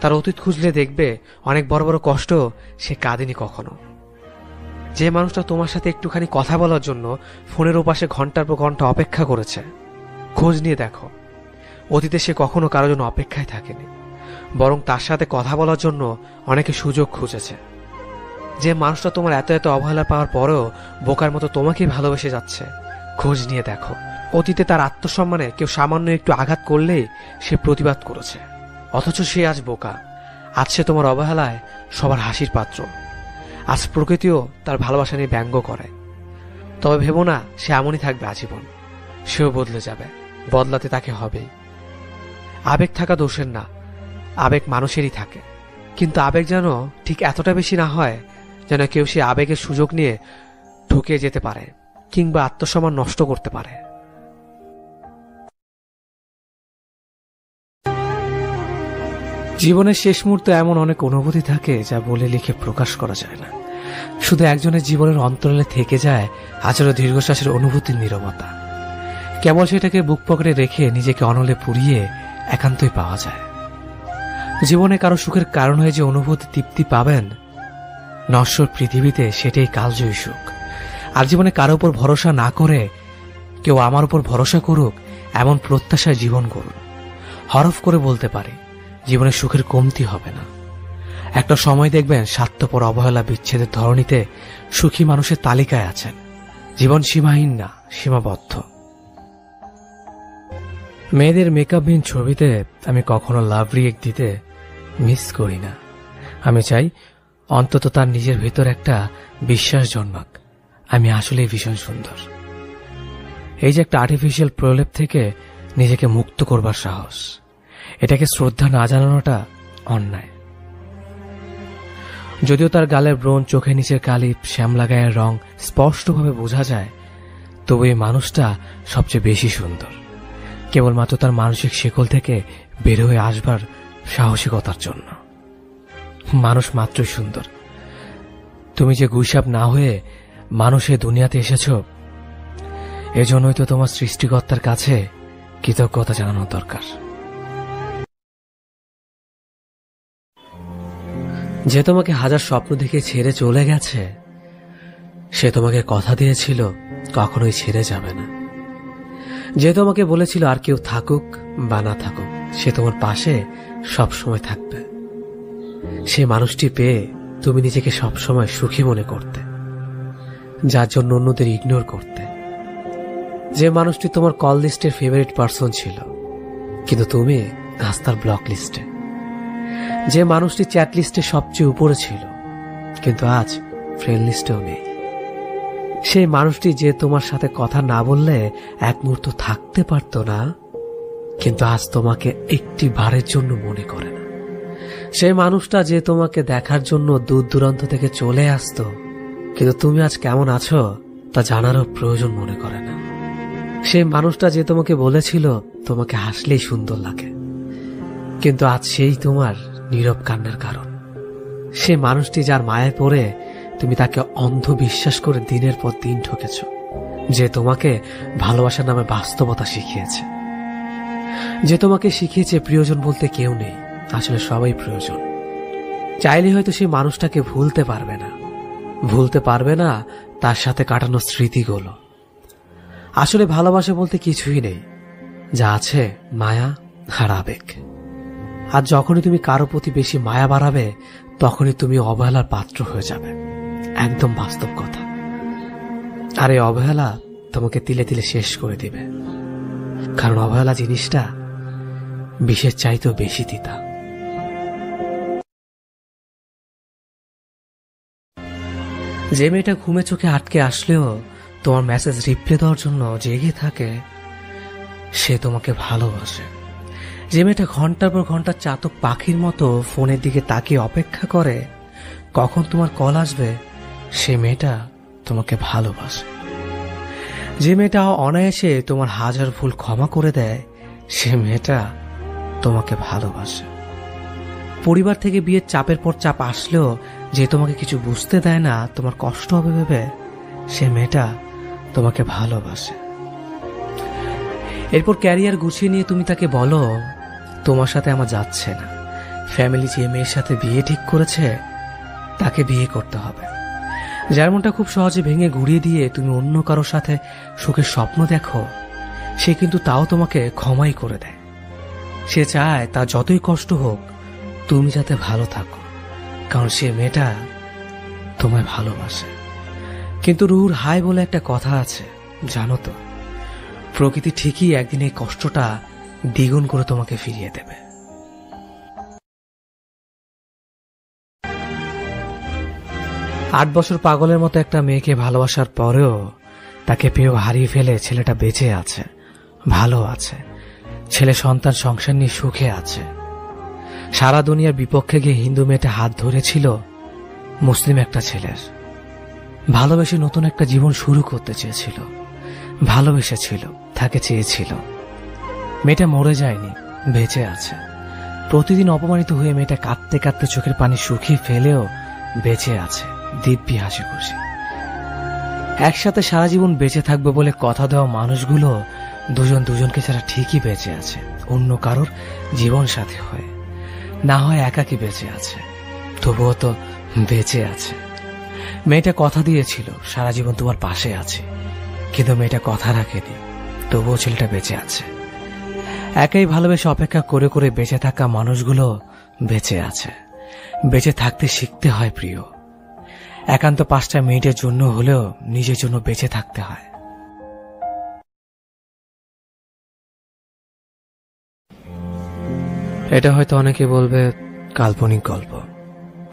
তার অতীত খুঁজলে দেখবে অনেক বড় বড় কষ্ট সে কাঁদেনি কখনো। যে মানুষটা তোমার সাথে একটুখানি কথা বলার জন্য ফোনের ওপাশে ঘন্টার পর ঘন্টা অপেক্ষা করেছে, খোঁজ নিয়ে দেখো অতীতে সে কখনো কারোর জন্য অপেক্ষায় থাকেনি, বরং তার সাথে কথা বলার জন্য অনেকে সুযোগ খুঁজেছে। যে মানুষটা তোমার এত এত অবহেলা পাওয়ার পরেও বোকার মতো তোমাকেই ভালোবেসে যাচ্ছে, খোঁজ নিয়ে দেখো অতীতে তার আত্মসম্মানে কেউ সামান্য একটু আঘাত করলেই সে প্রতিবাদ করেছে, অথচ সে আজ বোকা। আজ সে তোমার অবহেলায় সবার হাসির পাত্র। আজ প্রকৃতিও তার ভালোবাসা নিয়ে ব্যঙ্গ করে। তবে ভেবো না সে এমনই থাকবে আজীবন, সেও বদলে যাবে, বদলাতে তাকে হবেই। আবেগ থাকা দোষের না, আবেগ মানুষেরই থাকে, কিন্তু আবেগ যেন ঠিক এতটা বেশি না হয় যেন কেউ সে আবেগের সুযোগ নিয়ে ঠকিয়ে যেতে পারে কিংবা আত্মসম্মান নষ্ট করতে পারে। জীবনের শেষ মুহূর্তে এমন অনেক অনুভূতি থাকে যা বলে লিখে প্রকাশ করা যায় না। শুধু একজনের জীবনের অন্তরালে থেকে যায় আচরণ দীর্ঘশ্বাসের অনুভূতির নীরবতা। কেবল সেটাকে বুক পকেটে রেখে নিজেকে অনলে পুড়িয়ে একান্তই পাওয়া যায়। জীবনে কারো সুখের কারণ হয়ে যে অনুভূতি তৃপ্তি পাবেন, নশ্বর পৃথিবীতে সেটাই কালজয়ী সুখ। আর জীবনে কারো উপর ভরসা না করে কেউ আমার উপর ভরসা করুক এমন প্রত্যাশায় জীবন করুন। হরফ করে বলতে পারে জীবনে সুখের কমতি হবে না। একটা সময় দেখবেন স্বার্থপর অবহেলা বিচ্ছেদের ধরনীতে সুখী মানুষের তালিকায় আছেন। জীবন সীমাহীন না, সীমাবদ্ধ। মেয়েদের মেকআপহীন ছবিতে আমি কখনো লাভ রিয়েক্ট দিতে মিস করি না। আমি চাই অন্তত তার নিজের ভেতর একটা বিশ্বাস জন্মাক আমি আসলেই ভীষণ সুন্দর। এই যে একটা আর্টিফিশিয়াল প্রলেপ থেকে নিজেকে মুক্ত করবার সাহস, এটাকে শ্রদ্ধা না জানানোটা অন্যায়। যদিও তার গালের ব্রণ, চোখের নিচের কালি, শ্যামলা গায়ের রং স্পষ্টভাবে বোঝা যায়, তবু এই মানুষটা সবচেয়ে বেশি সুন্দর কেবলমাত্র তার মানসিক শিকল থেকে বের হয়ে আসবার সাহসিকতার জন্য। মানুষ মাত্রই সুন্দর। তুমি যে গুইসাপ না হয়ে মানুষের দুনিয়াতে এসেছ, এজন্যই তো তোমার সৃষ্টিকর্তার কাছে কৃতজ্ঞতা জানানো দরকার। যে তোমাকে হাজার স্বপ্ন দেখে ছেড়ে চলে গেছে, সে তোমাকে কথা দিয়েছিল কখনোই ছেড়ে যাবে না। যে তোমাকে বলেছিল আর কেউ থাকুক বা না থাকুক সে তোমার পাশে সব সময় থাকবে, সে মানুষটি পেয়ে তুমি নিজেকে সবসময় সুখী মনে করতে, যার জন্য অন্যদের ইগনোর করতে। যে মানুষটি তোমার কল লিস্টের ফেভারিট পার্সন ছিল, কিন্তু তুমি আজ তার ব্লক লিস্টে। যে মানুষটি চ্যাট লিস্টে সবচেয়ে উপরে ছিল, কিন্তু আজ ফ্রেন্ড লিস্টেও নেই। সেই মানুষটি যে তোমার সাথে কথা না বললে এক মুহূর্ত থাকতে পারত না, কিন্তু আজ তোমাকে একটি বারের জন্য মনে করে না। সেই মানুষটা যে তোমাকে দেখার জন্য দূর দূরান্ত থেকে চলে আসতো, কিন্তু তুমি আজ কেমন আছো তা জানারও প্রয়োজন মনে করে না। সেই মানুষটা যে তোমাকে বলেছিল তোমাকে হাসলেই সুন্দর লাগে, কিন্তু আজ সেই তোমার নীরব কান্নার কারণ। সে মানুষটি যার মায়ায় পড়ে তুমি তাকে অন্ধ বিশ্বাস করে দিনের পর দিন ঠকেছ, যে তোমাকে ভালোবাসার নামে বাস্তবতা শিখিয়েছে, যে তোমাকে শিখিয়েছে প্রিয়জন বলতে কেউ নেই, আসলে সবাই প্রয়োজন। চাইলে হয়তো সেই মানুষটাকে ভুলতে পারবে না তার সাথে কাটানো স্মৃতিগুলো। আসলে ভালোবাসা বলতে কিছুই নেই, যা আছে মায়া আর আবেগ। আর যখনই তুমি কারো প্রতি বেশি মায়া বাড়াবে, তখনই তুমি অবহেলার পাত্র হয়ে যাবে। একদম বাস্তব কথা। আর এই অবহেলা তোমাকে তিলে তিলে শেষ করে দিবে, কারণ অবহেলা জিনিসটা বিষের চাইতেও বেশি তিতা। যে মেয়েটা ঘুমে চোখে আটকে আসলেও তোমার মেসেজ রিপ্লাই দেওয়ার জন্য জেগে থাকে, সে তোমাকে ভালোবাসে। যে মেয়েটা ঘন্টার পর ঘন্টা চাতক পাখির মতো ফোনের দিকে তাকিয়ে অপেক্ষা করে কখন তোমার কল আসবে, সে মেয়েটা তোমাকে ভালোবাসে। যে মেয়েটা অনায়াসে তোমার হাজার ভুল ক্ষমা করে দেয়, সে মেয়েটা তোমাকে ভালোবাসে। পরিবার থেকে বিয়ের চাপের পর চাপ আসলেও যে তোমাকে কিছু বুঝতে দেয় না, তোমার কষ্ট হবে ভেবে, সে মেয়েটা তোমাকে ভালোবাসে। এরপর ক্যারিয়ার গুছিয়ে নিয়ে তুমি তাকে বলো, তোমার সাথে আমার যাচ্ছে না, ফ্যামিলি যে মেয়ের সাথে বিয়ে ঠিক করেছে তাকে বিয়ে করতে হবে। যার মনটা খুব সহজে ভেঙে ঘুরিয়ে দিয়ে তুমি অন্য কারোর সাথে সুখের স্বপ্ন দেখো, সে কিন্তু তাও তোমাকে ক্ষমাই করে দেয়। সে চায় তা যতই কষ্ট হোক তুমি যাতে ভালো থাকো, কারণ সে মেয়েটা তোমায় ভালোবাসে। কিন্তু রুহুর হাই বলে একটা কথা আছে, জানো তো, প্রকৃতি ঠিকই একদিন এই কষ্টটা দ্বিগুণ করে তোমাকে ফিরিয়ে দেবে। আট বছর পাগলের মতো একটা মেয়েকে ভালোবাসার পরেও তাকে পেয়েও হারিয়ে ফেলে ছেলেটা বেঁচে আছে, ভালো আছে, ছেলে সন্তান সংসার নিয়ে সুখে আছে। সারা দুনিয়ার বিপক্ষে গিয়ে হিন্দু মেয়েটা হাত ধরেছিল মুসলিম একটা ছেলের। ভালোবেসে নতুন একটা জীবন শুরু করতে চেয়েছিল, ভালোবেসেছিল, তাকে চেয়েছিল। মেয়েটা মরে যায়নি, বেঁচে আছে। প্রতিদিন অপমানিত হয়ে মেয়েটা কাঁদতে কাঁদতে চোখের পানি শুকিয়ে ফেলেও বেঁচে আছে, দিব্যি হাসি খুশি। একসাথে সারা জীবন বেঁচে থাকবে বলে কথা দেওয়া মানুষগুলো দুজন দুজনকে ছাড়া ঠিকই বেঁচে আছে, অন্য কারোর জীবন সাথী হয়ে, না হয় একাকী বেঁচে আছে, তবুও তো বেঁচে আছে। মেয়েটা কথা দিয়েছিল সারা জীবন তোমার পাশে আছে, কিন্তু মেয়েটা কথা রাখেনি, তবুও ছেলেটা বেঁচে আছে। একাই ভালোবেসে অপেক্ষা করে করে বেঁচে থাকা মানুষগুলো বেঁচে আছে। বেঁচে থাকতে শিখতে হয় প্রিয়, একান্ত 5টা মিনিটের জন্য হলেও নিজের জন্য বেঁচে থাকতে হয়। এটা হয়তো অনেকে বলবে কাল্পনিক গল্প,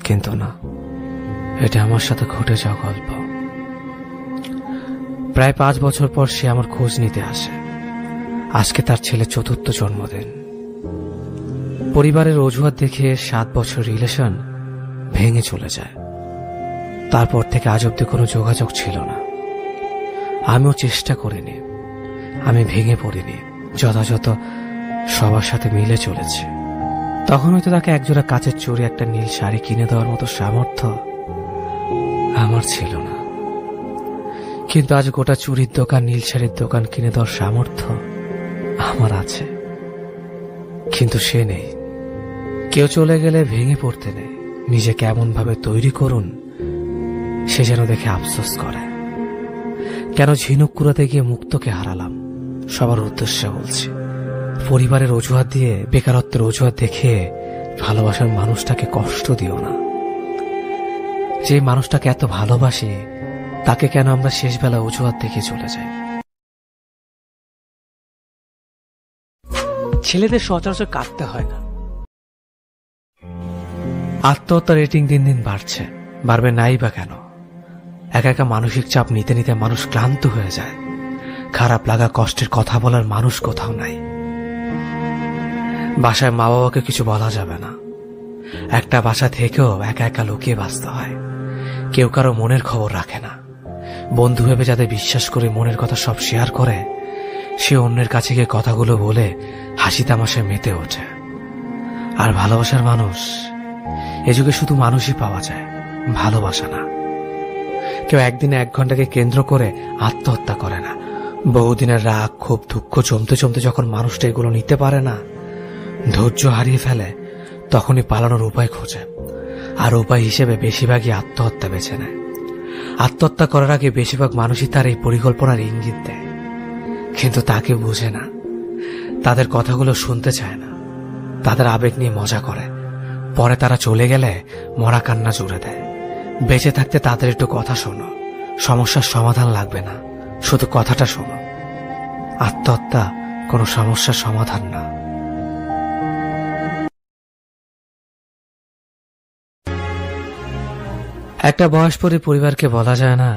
কিন্তু না, এটা আমার সাথে ঘটে যাওয়া গল্প। প্রায় 5 বছর পর সে আমার খোঁজ নিতে আসে। আজকে তার ছেলে 4র্থ জন্মদিন। পরিবারের অজুহাত দেখে 7 বছর রিলেশন ভেঙে চলে যায়। তারপর থেকে আজ অব্দি কোনো যোগাযোগ ছিল না। আমিও চেষ্টা করিনি, আমি ভেঙে পড়িনি, যথাযথ সবার সাথে মিলে চলেছে। তখন হয়তো তাকে একজোড়া কাচের চুড়ি, একটা নীল শাড়ি কিনে দেওয়ার মতো সামর্থ্য আমার ছিল না, কিন্তু আজ গোটা চুড়ির দোকান, নীল শাড়ির দোকান কিনে দেওয়ার সামর্থ্য আমার আছে। কিন্তু সে নেই। কেউ চলে গেলে ভেঙে পড়তে নেই, নিজেকে এমন ভাবে তৈরি করুন সে যেন দেখে আফসোস করে। কেন ঝিনুক কুড়াতে গিয়ে মুক্তকে হারালাম? সবার উদ্দেশ্যে বলছি, পরিবারের অজুহাত দিয়ে, বেকারত্বের অজুহাত দেখে ভালোবাসার মানুষটাকে কষ্ট দিও না। যে মানুষটাকে এত ভালোবাসি তাকে কেন আমরা শেষ বেলা অজুহাত দেখে চলে যাই? ছেলেদের সচরাচর কাঁদতে হয় না। আত্মহত্যা রেটিং দিন দিন বাড়ছে, বাড়বে নাই বা কেন? একা একা মানসিক চাপ নিতে নিতে মানুষ ক্লান্ত হয়ে যায়। খারাপ লাগা, কষ্টের কথা বলার মানুষ কোথাও নাই। বাসায় মা বাবাকে কিছু বলা যাবে না। একটা বাসা থেকেও একা একা লুকিয়ে বাঁচতে হয়। কেউ কারো মনের খবর রাখে না। বন্ধু ভেবে যাদের বিশ্বাস করে মনের কথা সব শেয়ার করে, সে অন্যের কাছে গিয়ে কথাগুলো বলে হাসি তামাশায় মেতে ওঠে। আর ভালোবাসার মানুষ, এ যুগে শুধু মানুষই পাওয়া যায়, ভালোবাসা না। কেউ একদিনে 1 ঘন্টাকে কেন্দ্র করে আত্মহত্যা করে না। বহুদিনের রাগ, ক্ষোভ, দুঃখ জমতে জমতে যখন মানুষটা এগুলো নিতে পারে না, ধৈর্য হারিয়ে ফেলে, তখনই পালানোর উপায় খোঁজে। আর উপায় হিসেবে বেশিরভাগই আত্মহত্যা বেছে নেয়। আত্মহত্যা করার আগে বেশিরভাগ মানুষই তার এই পরিকল্পনার ইঙ্গিত দেয়, কিন্তু তাকে বুঝে না। তাদের কথাগুলো শুনতে চায় না, তাদের আবেগ নিয়ে মজা করে। পরে তারা চলে গেলে মরা কান্না জুড়ে দেয়। বেঁচে থাকতে তাদের একটু কথা শোনো, সমস্যার সমাধান লাগবে না, শুধু কথাটা শোনো। আত্মহত্যা কোনো সমস্যার সমাধান না। একটা বয়স পরে পরিবারকে বলা যায় না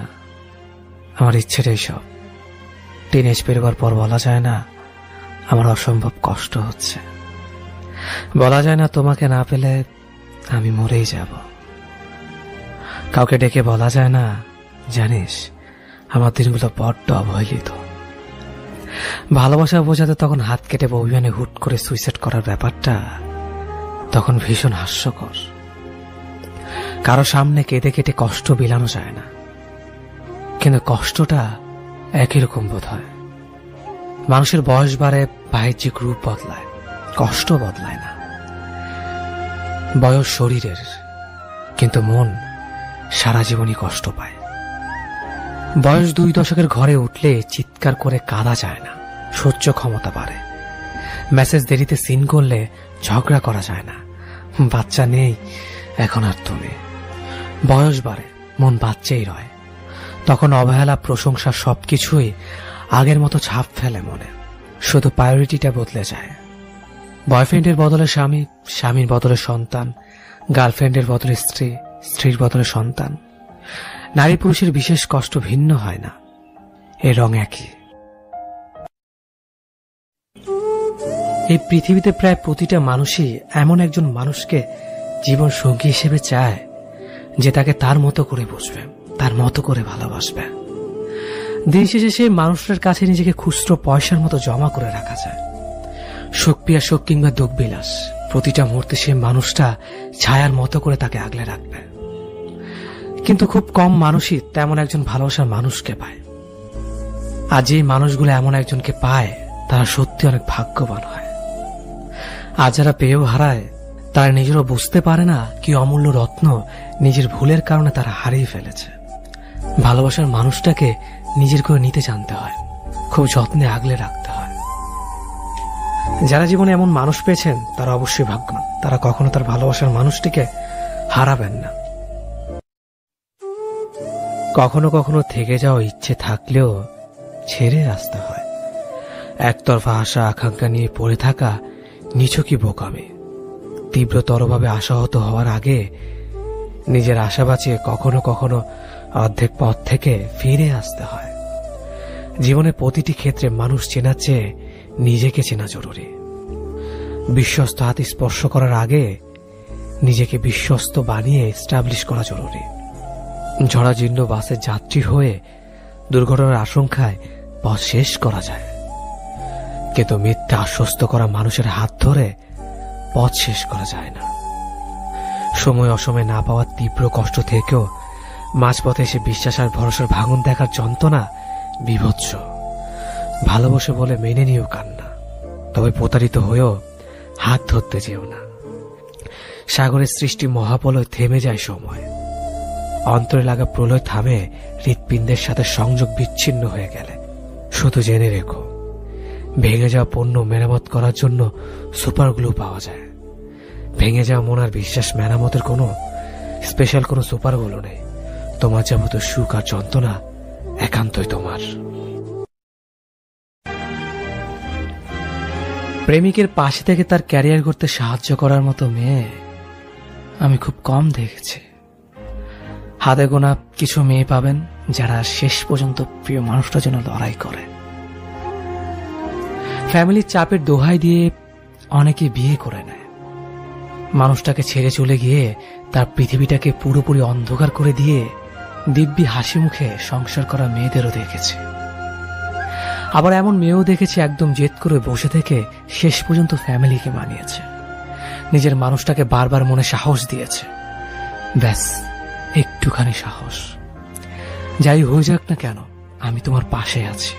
আমার ইচ্ছেটাই সব। টিনেজ পেরোবার পর বলা যায় না আমার অসম্ভব কষ্ট হচ্ছে। বলা যায় না তোমাকে না পেলে আমি মরেই যাব। কাউকে ডেকে বলা যায় না, জানিস আমার দিনগুলো বড্ড অবহেলিত। ভালোবাসা বোঝাতে তখন হাত কেটে অভিমানে হুট করে সুইসাইড করার ব্যাপারটা তখন ভীষণ হাস্যকর। কারো সামনে কেঁদে কেটে কষ্ট বিলানো যায় না, কিন্তু কষ্টটা একই রকম বোধ হয়। মানুষের বয়স বাড়ে, বাহ্যিক রূপ বদলায়, কষ্ট বদলায় না। বয়স শরীরের, কিন্তু মন সারা জীবনই কষ্ট পায়। বয়স 2 দশকের ঘরে উঠলে চিৎকার করে কাঁদা যায় না, সহ্য ক্ষমতা বাড়ে। মেসেজ দেরিতে সিন করলে ঝগড়া করা যায় না, বাচ্চা নেই এখন আর তুমি। বয়স বাড়ে, মন বাচ্চাই রয়। তখন অবহেলা, প্রশংসা সবকিছুই আগের মতো ছাপ ফেলে মনে, শুধু প্রায়োরিটিটা বদলে যায়। বয়ফ্রেন্ডের বদলে স্বামী, স্বামীর বদলে সন্তান, গার্লফ্রেন্ডের বদলে স্ত্রী, স্ত্রীর বদলে সন্তান। নারী পুরুষের বিশেষ কষ্ট ভিন্ন হয় না, এর রং একই। এই পৃথিবীতে প্রায় প্রতিটা মানুষই এমন একজন মানুষকে জীবন সঙ্গী হিসেবে চায়, যে তাকে তার মতো করে বুঝবে, তার মতো করে ভালোবাসবে। দিন শেষে সেই মানুষটার কাছে নিজেকে খুচরো পয়সার মতো জমা করে রাখা যায়। শোক পিয়া শোক কিংবা দুঃখ বিলাস, প্রতিটা মুহূর্তে সে মানুষটা ছায়ার মতো করে তাকে আগলে রাখবে। কিন্তু খুব কম মানুষই তেমন একজন ভালোবাসার মানুষকে পায়। আর যে মানুষগুলো এমন একজনকে পায়, তারা সত্যি অনেক ভাগ্যবান হয়। আর যারা পেয়েও হারায়, তারা নিজেরও বুঝতে পারে না কি অমূল্য রত্ন নিজের ভুলের কারণে তারা হারিয়ে ফেলেছে। ভালোবাসার মানুষটাকে নিজের করে নিতে জানতে হয়, খুব যত্নে আগলে রাখতে হয়। যারা জীবনে এমন মানুষ পেয়েছেন, তারা অবশ্যই ভাগ্যবান। তারা কখনো তার ভালোবাসার মানুষটিকে হারাবেন না। কখনো কখনো থেকে যাওয়া ইচ্ছে থাকলেও ছেড়ে আসতে হয়। একতরফা আশা আকাঙ্ক্ষা নিয়ে পড়ে থাকা নিছকই বোকামি। তীব্রতরভাবে আশাহত হওয়ার আগে নিজের আশা বাঁচিয়ে কখনো কখনো অর্ধেক পথ থেকে ফিরে আসতে হয়। জীবনের প্রতিটি ক্ষেত্রে মানুষ চেনার চেয়ে নিজেকে চেনা জরুরি। বিশ্বস্ত হাত স্পর্শ করার আগে নিজেকে বিশ্বস্ত বানিয়ে এস্টাবলিশ করা জরুরি। ঝড়াজীর্ণ বাসের যাত্রী হয়ে দুর্ঘটনার আশঙ্কায় পথ শেষ করা যায়, কিন্তু মিথ্যা আশ্বস্ত করা মানুষের হাত ধরে পথ শেষ করা যায় না। সময় অসময় না পাওয়ার তীব্র কষ্ট থেকেও মাঝপথে এসে বিশ্বাস আর ভরসার ভাঙন দেখার যন্ত্রণা বিভৎস। ভালোবাসে বলে মেনে নিও কান্না, তবে প্রতারিত হয়েও হাত ধরতে যেও না। সাগরের সৃষ্টি মহাপ্রলয় থেমে যায় সময়, অন্তরে লাগা প্রলয় থামে হৃৎপিণ্ডের সাথে সংযোগ বিচ্ছিন্ন হয়ে গেলে। শুধু জেনে রেখো, ভেঙে যাওয়া পণ্য মেরামত করার জন্য সুপার গ্লু পাওয়া যায়। ভেঙে যাওয়া মন আর বিশ্বাস মেরামতের কোনো স্পেশাল কোনো সুপার গ্লু নেই। তোমার যাবতীয় সুখ আর যন্ত্রণা একান্তই তোমার। প্রেমিকের পাশে থেকে তার ক্যারিয়ার করতে সাহায্য করার মতো মেয়ে আমি খুব কম দেখেছি। হাতে গোনা কিছু মেয়ে পাবেন যারা শেষ পর্যন্ত প্রিয় মানুষটার জন্য লড়াই করে। ফ্যামিলির চাপের দোহাই দিয়ে অনেকে বিয়ে করে নেয়। মানুষটাকে ছেড়ে চলে গিয়ে তার পৃথিবীটাকে পুরোপুরি অন্ধকার করে দিয়ে দিব্যি হাসি মুখে সংসার করা মেয়েদেরও দেখেছি। আবার এমন মেয়েও দেখেছি একদম জেদ করে বসে থেকে শেষ পর্যন্ত ফ্যামিলিকে মানিয়েছে, নিজের মানুষটাকে বারবার মনে সাহস দিয়েছে। ব্যাস একটুখানি সাহস, যাই হয়ে যাক না কেন আমি তোমার পাশে আছি।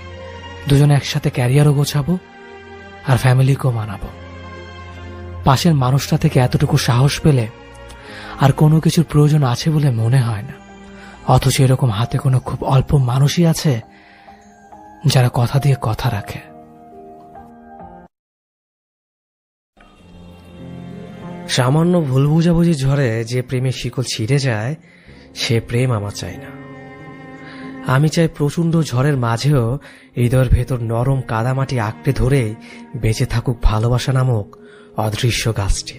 দুজনে একসাথে ক্যারিয়ারও গোছাবো আর ফ্যামিলিকেও মানাবো। পাশের মানুষটা থেকে এতটুকু সাহস পেলে আর কোনো কিছুর প্রয়োজন আছে বলে মনে হয় না। অথচ এরকম হাতে কোনো খুব অল্প মানুষই আছে যারা কথা দিয়ে কথা রাখে। সামান্য ভুল বুঝাবুঝি ঝড়ে যে প্রেমের শিকল ছিঁড়ে যায়, সে প্রেম আমার চাই না। আমি চাই প্রচন্ড ঝড়ের মাঝেও হৃদয়ের ভেতর নরম কাদামাটি আঁকড়ে ধরে বেঁচে থাকুক ভালোবাসা নামক অদৃশ্য গাছটি।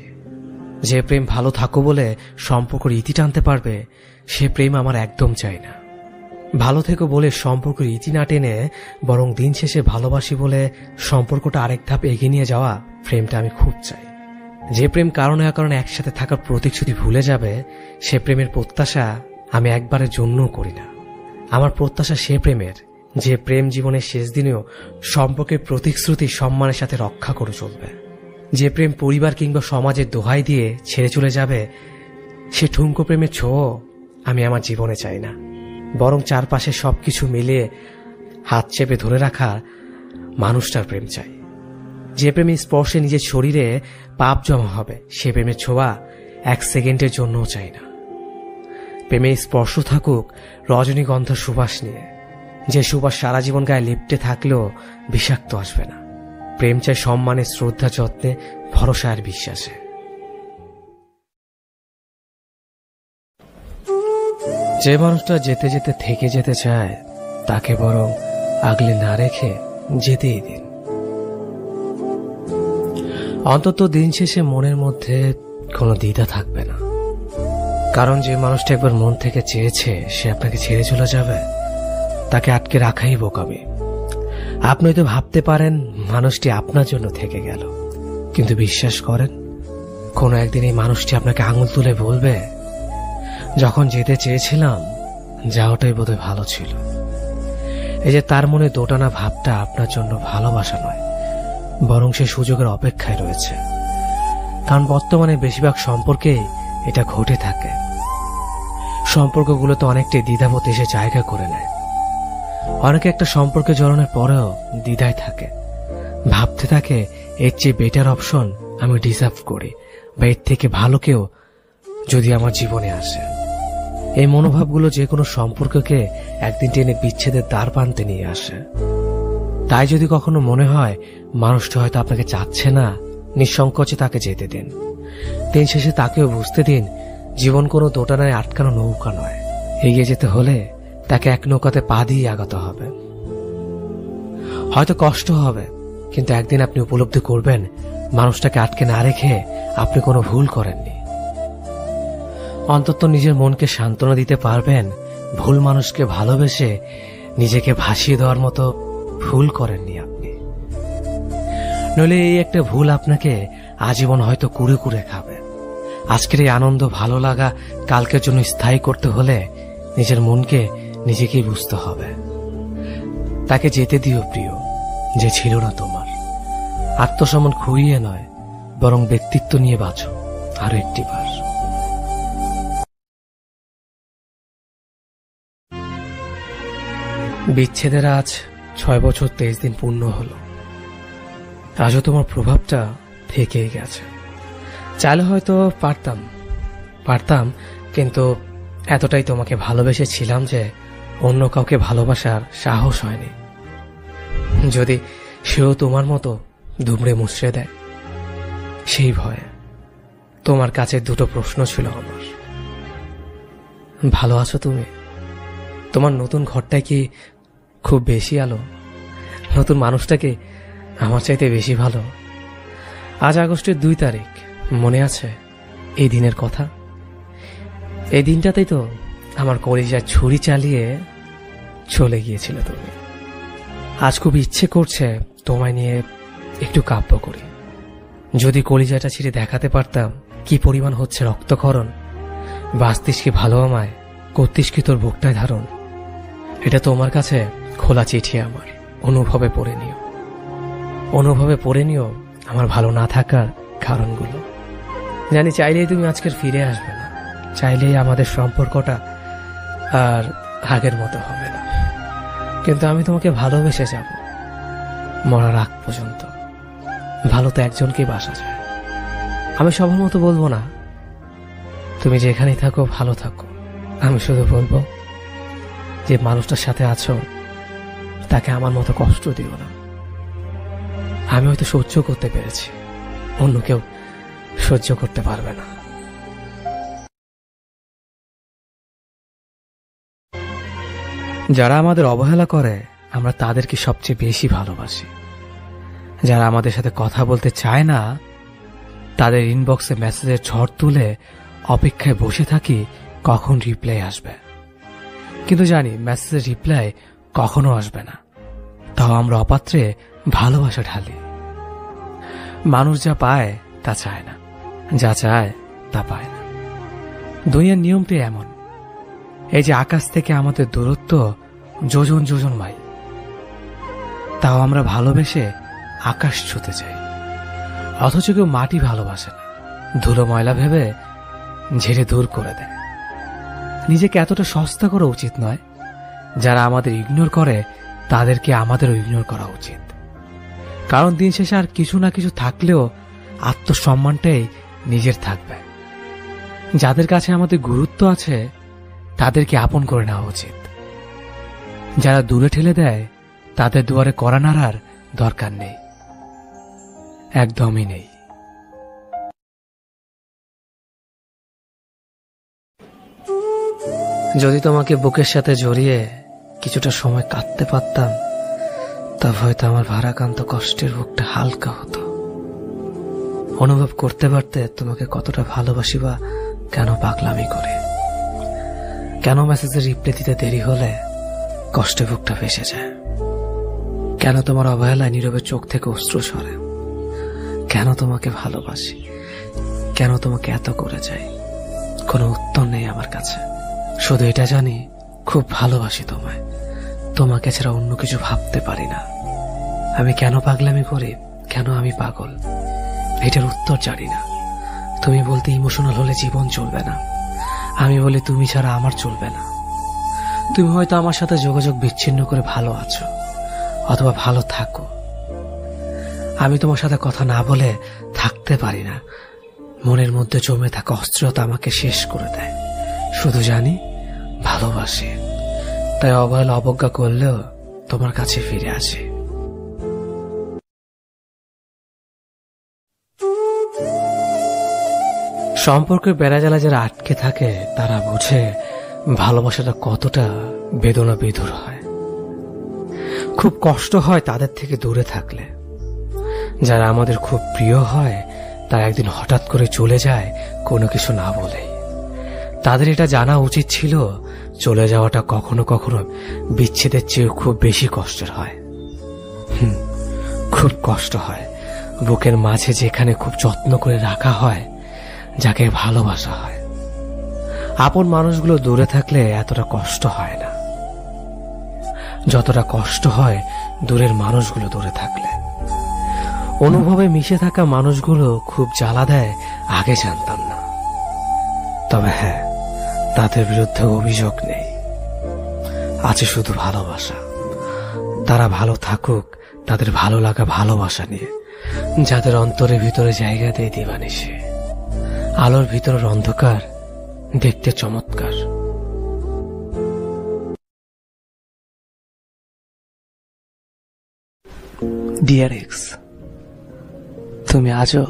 যে প্রেম ভালো থাকো বলে সম্পর্কের ইতি টানতে পারবে, সে প্রেম আমার একদম চাই না। ভালো থেকো বলে সম্পর্কের ইতি না টেনে বরং দিন শেষে ভালোবাসি বলে সম্পর্কটা আরেক ধাপ এগিয়ে নিয়ে যাওয়া প্রেমটা আমি খুব চাই। যে প্রেম কারণে অকারণে একসাথে থাকার প্রতিশ্রুতি ভুলে যাবে, সে প্রেমের প্রত্যাশা আমি একবারের জন্যও করি না। আমার প্রত্যাশা সে প্রেমের, যে প্রেম জীবনের শেষ দিনেও সম্পর্কের প্রতিশ্রুতি সম্মানের সাথে রক্ষা করে চলবে। যে প্রেম পরিবার কিংবা সমাজের দোহাই দিয়ে ছেড়ে চলে যাবে, সে ঠুনকো প্রেমের ছোঁয়া আমি আমার জীবনে চাই না। বরং চারপাশে সবকিছু মিলিয়ে হাত চেপে ধরে রাখা মানুষটার প্রেম চাই। যে প্রেমের স্পর্শে নিজের শরীরে পাপ জমা হবে, সে প্রেমের ছোঁয়া 1 সেকেন্ডের জন্যও চাই না। প্রেমের স্পর্শ থাকুক রজনীগন্ধা সুবাস নিয়ে, যে সুবাস সারা জীবন গায়ে লিপ্টে থাকলেও বিষাক্ত আসবে না। প্রেম চাই সম্মানে, শ্রদ্ধা, যত্নে, ভরসা আর বিশ্বাসে। যে মানুষটা যেতে যেতে থেকে যেতে চায়, তাকে বরং আগলে না রেখে যেতেই দিন। অন্তত দিন শেষে মনের মধ্যে কোনো দ্বিধা থাকবে না, কারণ যে মানুষটা একবার মন থেকে চেয়েছে সে আপনাকে ছেড়ে চলে যাবে, তাকে আটকে রাখাই বোকামি। আপনি তো ভাবতে পারেন মানুষটি আপনার জন্য থেকে গেল, কিন্তু বিশ্বাস করেন কোনো একদিন এই মানুষটি আপনাকে আঙুল তুলে বলবে, যখন যেতে চেয়েছিলাম যাওয়াটাই বোধহয় ভালো ছিল। এই যে তার মনে দোটানা ভাবটা আপনার জন্য ভালোবাসা নয়, বরং সে সুযোগের অপেক্ষায় রয়েছে। কারণ বর্তমানে বেশিরভাগ সম্পর্কেই এটা ঘটে থাকে। সম্পর্কগুলো তো অনেকটাই দ্বিধাবোধ এসে জায়গা করে নেয়। অনেকে একটা সম্পর্কে জড়ানোর পরেও দ্বিধায় থাকে, ভাবতে থাকে এর চেয়ে বেটার অপশন আমি ডিজার্ভ করি, বা এর থেকে ভালো কেউ যদি আমার জীবনে আসে। এই মনোভাবগুলো যে কোনো সম্পর্ককে একদিন টেনে বিচ্ছেদের দ্বার প্রান্তে নিয়ে আসে। তাই যদি কখনো মনে হয় মানুষটা হয়তো আপনাকে চাচ্ছে না, নিঃসংকোচে তাকে যেতে দিন। দিন শেষে তাকেও বুঝতে দিন জীবন কোনো দোটানায় আটকানো নৌকা নয়। এগিয়ে যেতে হলে তাকে এক নৌকাতে পা দিয়ে আগাতে হবে। হয়তো কষ্ট হবে, কিন্তু একদিন আপনি উপলব্ধি করবেন মানুষটাকে আটকে না রেখে আপনি কোনো ভুল করেননি। অন্তত নিজের মনকে সান্ত্বনা দিতে পারবেন ভুল মানুষকে ভালোবেসে নিজেকে ভাসিয়ে দেওয়ার মতো ভুল করেননি আপনি। নইলে এই একটা ভুল আপনাকে আজীবন হয়তো কুড়ে কুড়ে খাবে। আজকের এই আনন্দ, ভালো লাগা কালকের জন্য স্থায়ী করতে হলে নিজের মনকে নিজেকেই বুঝতে হবে। তাকে যেতে দিও প্রিয়, যে ছিল না তোমার। আত্মসম্মান খুইয়ে নয়, বরং ব্যক্তিত্ব নিয়ে বাঁচো আরো একটি বার। বিচ্ছেদের আজ 6 বছর 23 দিন পূর্ণ হলো। আজও তোমার প্রভাবটা থেকেই গেছে। চাইলে হয়তো পারতাম, কিন্তু এতটাই তোমাকে ভালোবেসেছিলাম যে অন্য কাউকে ভালোবাসার সাহস হয়নি। যদি সেও তোমার মতো দুমড়ে মুচড়ে দেয়, সেই ভয়ে। তোমার কাছে 2টো প্রশ্ন ছিল আমার। ভালো আছো তুমি? তোমার নতুন ঘরটায় কি খুব বেশি আলো? নতুন মানুষটাকে আমার চাইতে বেশি ভালো? আজ আগস্টের 2 তারিখ, মনে আছে এই দিনের কথা? এই দিনটাতেই তো আমার কলিজায় ছুরি চালিয়ে চলে গিয়েছিল তুমি। আজ খুব ইচ্ছে করছে তোমায় নিয়ে একটু কাব্য করি। যদি কলিজাটা ছিঁড়ে দেখাতে পারতাম কি পরিমাণ হচ্ছে রক্তক্ষরণ। বাঁচতিস কি ভালো আমায়, করতিস কি তোর বুকটায় ধারণ। এটা তোমার কাছে খোলা চিঠি আমার, অনুভবে পড়ে নিও আমার ভালো না থাকার কারণগুলো। জানি চাইলেই তুমি আজকের ফিরে আসবে না, চাইলেই আমাদের সম্পর্কটা আর আগের মতো হবে না, কিন্তু আমি তোমাকে ভালোবেসে যাব মরার আগ পর্যন্ত। ভালো তো একজনকেই বাসা যায়। আমি সবার মতো বলবো না তুমি যেখানেই থাকো ভালো থাকো, আমি শুধু বলবো যে মানুষটার সাথে আছো তাকে আমার মতো কষ্ট দিও না। আমি হয়তো সহ্য করতে পেরেছি, অন্য কেউ সহ্য করতে পারবে না। যারা আমাদের অবহেলা করে আমরা তাদেরকে সবচেয়ে বেশি ভালোবাসি। যারা আমাদের সাথে কথা বলতে চায় না তাদের ইনবক্সে মেসেজের ঝড় তুলে অপেক্ষায় বসে থাকি কখন রিপ্লাই আসবে। কিন্তু জানি মেসেজের রিপ্লাই কখনো আসবে না, তাও আমরা অপাত্রে ভালোবাসা ঢালি। মানুষ যা পায় তা চায় না, যা চায় তা পায় না। দুনিয়ার নিয়মটি এমন, এই যে আকাশ থেকে আমাদের দূরত্ব যোজন যোজন মাইল, তাও আমরা ভালোবেসে আকাশ ছুতে চাই। অথচ কেউ মাটি ভালোবাসে না, ধুলো ময়লা ভেবে ঝেড়ে দূর করে দেয়। নিজেকে এতটা সস্তা করা উচিত নয়। যারা আমাদের ইগনোর করে তাদেরকে আমাদেরও ইগনোর করা উচিত। কারণ দিন শেষে আর কিছু না কিছু থাকলেও আত্মসম্মানটাই নিজের থাকবে। যাদের কাছে আমাদের গুরুত্ব আছে তাদেরকে আপন করে নেওয়া উচিত। যারা দূরে ঠেলে দেয় তাদের দুয়ারে কড়া নাড়ার দরকার নেই, একদমই নেই। যদি তোমাকে বুকের সাথে জড়িয়ে কিছুটা সময় কাটতে পারতাম, তবে হয়তো আমার ভারাক্রান্ত কষ্টের বুকটা হালকা হতো। অনুভব করতে পারতে তোমাকে কতটা ভালোবাসি, বা কেন পাগলামি করে, কেন মেসেজের রিপ্লাই দিতে দেরি হলে কষ্টে বুকটা ভেসে যায়, কেন তোমার অবহেলায় নীরবে চোখ থেকে অশ্রু সরে, কেন তোমাকে ভালোবাসি, কেন তোমাকে এত করে যাই। কোনো উত্তর নেই আমার কাছে। শুধু এটা জানি খুব ভালোবাসি তোমায়, তোমাকে ছাড়া অন্য কিছু ভাবতে পারি না। আমি কেন পাগলামি করি, কেন আমি পাগল, এটার উত্তর জানি না। তুমি বলতে ইমোশনাল হলে জীবন চলবে না, আমি বলি তুমি ছাড়া আমার চলবে না। তুমি হয়তো আমার সাথে যোগাযোগ বিচ্ছিন্ন করে ভালো আছো, অথবা ভালো থাকো। আমি তোমার সাথে কথা না বলে থাকতে পারি না। মনের মধ্যে জমে থাকা অস্থিরতা আমাকে শেষ করে দেয়। শুধু জানি ভালোবাসি, তাই অবহেলা অবজ্ঞা করলেও তোমার কাছে ফিরে আসি। সম্পর্কের বেড়াজালা যারা আটকে থাকে তারা বোঝে ভালোবাসাটা কতটা বেদনা বিধুর হয়। খুব কষ্ট হয় তাদের থেকে দূরে থাকলে। যারা আমাদের খুব প্রিয় হয় তারা একদিন হঠাৎ করে চলে যায় কোনো কিছু না বলে। তাদের এটা জানা উচিত ছিল চলে যাওয়াটা কখনো কখনো বিচ্ছেদের চেয়ে খুব বেশি কষ্টের হয়। খুব কষ্ট হয় বুকের মাঝে, যেখানে খুব যত্ন করে রাখা হয়, যাকে ভালোবাসা হয়। আপন মানুষগুলো দূরে থাকলে এতটা কষ্ট হয় না, যতটা কষ্ট হয় দূরের মানুষগুলো দূরে থাকলে। অনুভবে মিশে থাকা মানুষগুলো খুব জ্বালা দেয়, আগে জানতাম না। তবে হ্যাঁ, তাদের বিরুদ্ধে অভিযোগ নেই, আছে শুধু ভালোবাসা। তারা ভালো থাকুক তাদের ভালো লাগা ভালোবাসা নিয়ে, যাদের অন্তরের ভিতরে জায়গা দেয় দিবানিশি। আলোর ভিতরের অন্ধকার দেখতে চমৎকার। ডিয়ার এক্স, তুমি আজও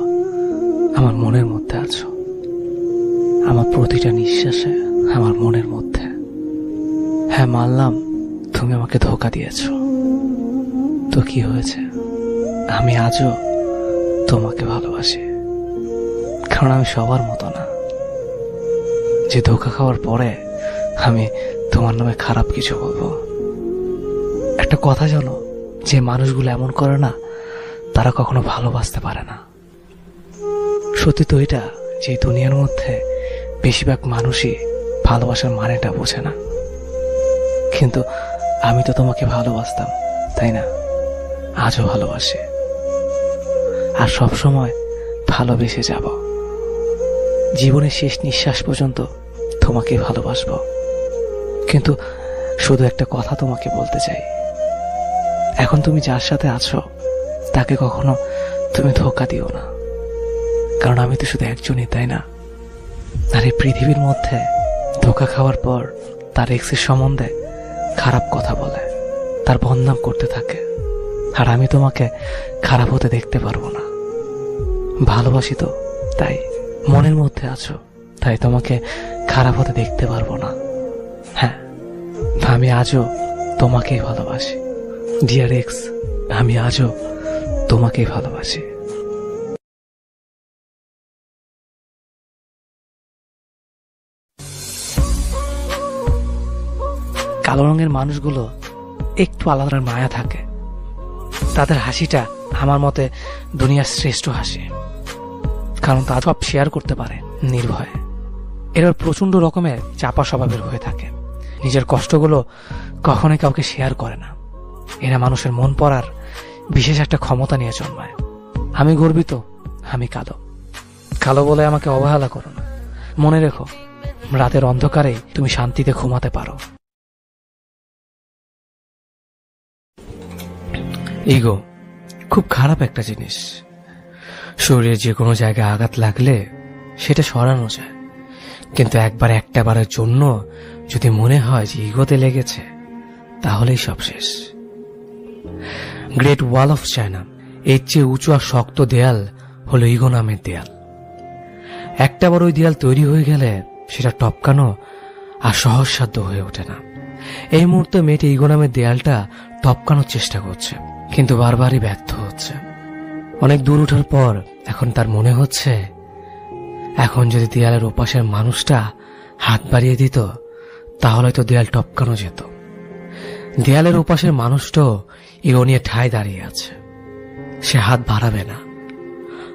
আমার মনের মধ্যে আছো, আমার প্রতিটা নিঃশ্বাসে, আমার মনের মধ্যে। হ্যাঁ, মানলাম তুমি আমাকে ধোঁকা দিয়েছ, তো কি হয়েছে? আমি আজও তোমাকে ভালোবাসি। কারণ আমি সবার মতো না যে ধোঁকা খাওয়ার পরে আমি তোমার নামে খারাপ কিছু বলবো। একটা কথা জানো, যে মানুষগুলো এমন করে না তারা কখনো ভালোবাসতে পারে না। সত্যি তো এটা যে দুনিয়ার মধ্যে বেশিরভাগ মানুষই ভালোবাসার মানেটা বোঝে না। কিন্তু আমি তো তোমাকে ভালোবাসতাম, তাই না? আজও ভালোবাসি, আর সবসময় ভালোবেসে যাব। জীবনের শেষ নিঃশ্বাস পর্যন্ত তোমাকে ভালোবাসবো। কিন্তু শুধু একটা কথা তোমাকে বলতে চাই, এখন তুমি যার সাথে আছো তাকে কখনো তুমি ধোঁকা দিও না। কারণ আমি তো শুধু একজনই, তাই না? আর এই পৃথিবীর মধ্যে ধোঁকা খাওয়ার পর তার এক্সের সম্বন্ধে খারাপ কথা বলে, তার বদনাম করতে থাকে। আর আমি তোমাকে খারাপ হতে দেখতে পারবো না। ভালোবাসি তো, তাই মনের মধ্যে আছো, তাই তোমাকে খারাপ হতে দেখতে পারবো না। হ্যাঁ, আমি আজও তোমাকেই ভালোবাসি। ডিয়ার এক্স, আমি আজও তোমাকেই ভালোবাসি। কালো রঙের মানুষগুলো একটু আলাদা মায়া থাকে। তাদের হাসিটা আমার মতে দুনিয়ার শ্রেষ্ঠ হাসি। কারণ তা সব শেয়ার করতে পারে নির্ভয়ে। এরা প্রচন্ড রকমের চাপা স্বভাবের হয়ে থাকে, নিজের কষ্টগুলো কখনোই কাউকে শেয়ার করে না। এরা মানুষের মন পড়ার বিশেষ একটা ক্ষমতা নিয়ে জন্মায়। আমি গর্বিত আমি কালো, কালো বলে আমাকে অবহেলা করো না। মনে রেখো, রাতের অন্ধকারে তুমি শান্তিতে ঘুমাতে পারো। ইগো খুব খারাপ একটা জিনিস। শরীরের যে কোনো জায়গায় আঘাত লাগলে সেটা সরানো যায়, কিন্তু একটা বারের জন্য যদি মনে হয় যে ইগোতে লেগেছে, তাহলেই সব শেষ। গ্রেট ওয়াল অফ চায়না এর চেয়ে উঁচু আর শক্ত দেয়াল হলো ইগো নামের দেয়াল। একটাবার ওই দেয়াল তৈরি হয়ে গেলে সেটা টপকানো আর সহজসাধ্য হয়ে ওঠে না। এই মুহূর্তে মেয়েটি ইগো নামের দেয়ালটা টপকানোর চেষ্টা করছে, কিন্তু বারবারই ব্যর্থ হচ্ছে। অনেক দূর ওঠার পর এখন তার মনে হচ্ছে, এখন যদি দেয়ালের ওপাশের মানুষটা হাত বাড়িয়ে দিত, তাহলে তো দেয়াল টপকানো যেত। দেয়ালের ওপাশের মানুষটাও ইগো নিয়ে ঠায় দাঁড়িয়ে আছে। সে হাত বাড়াবে না,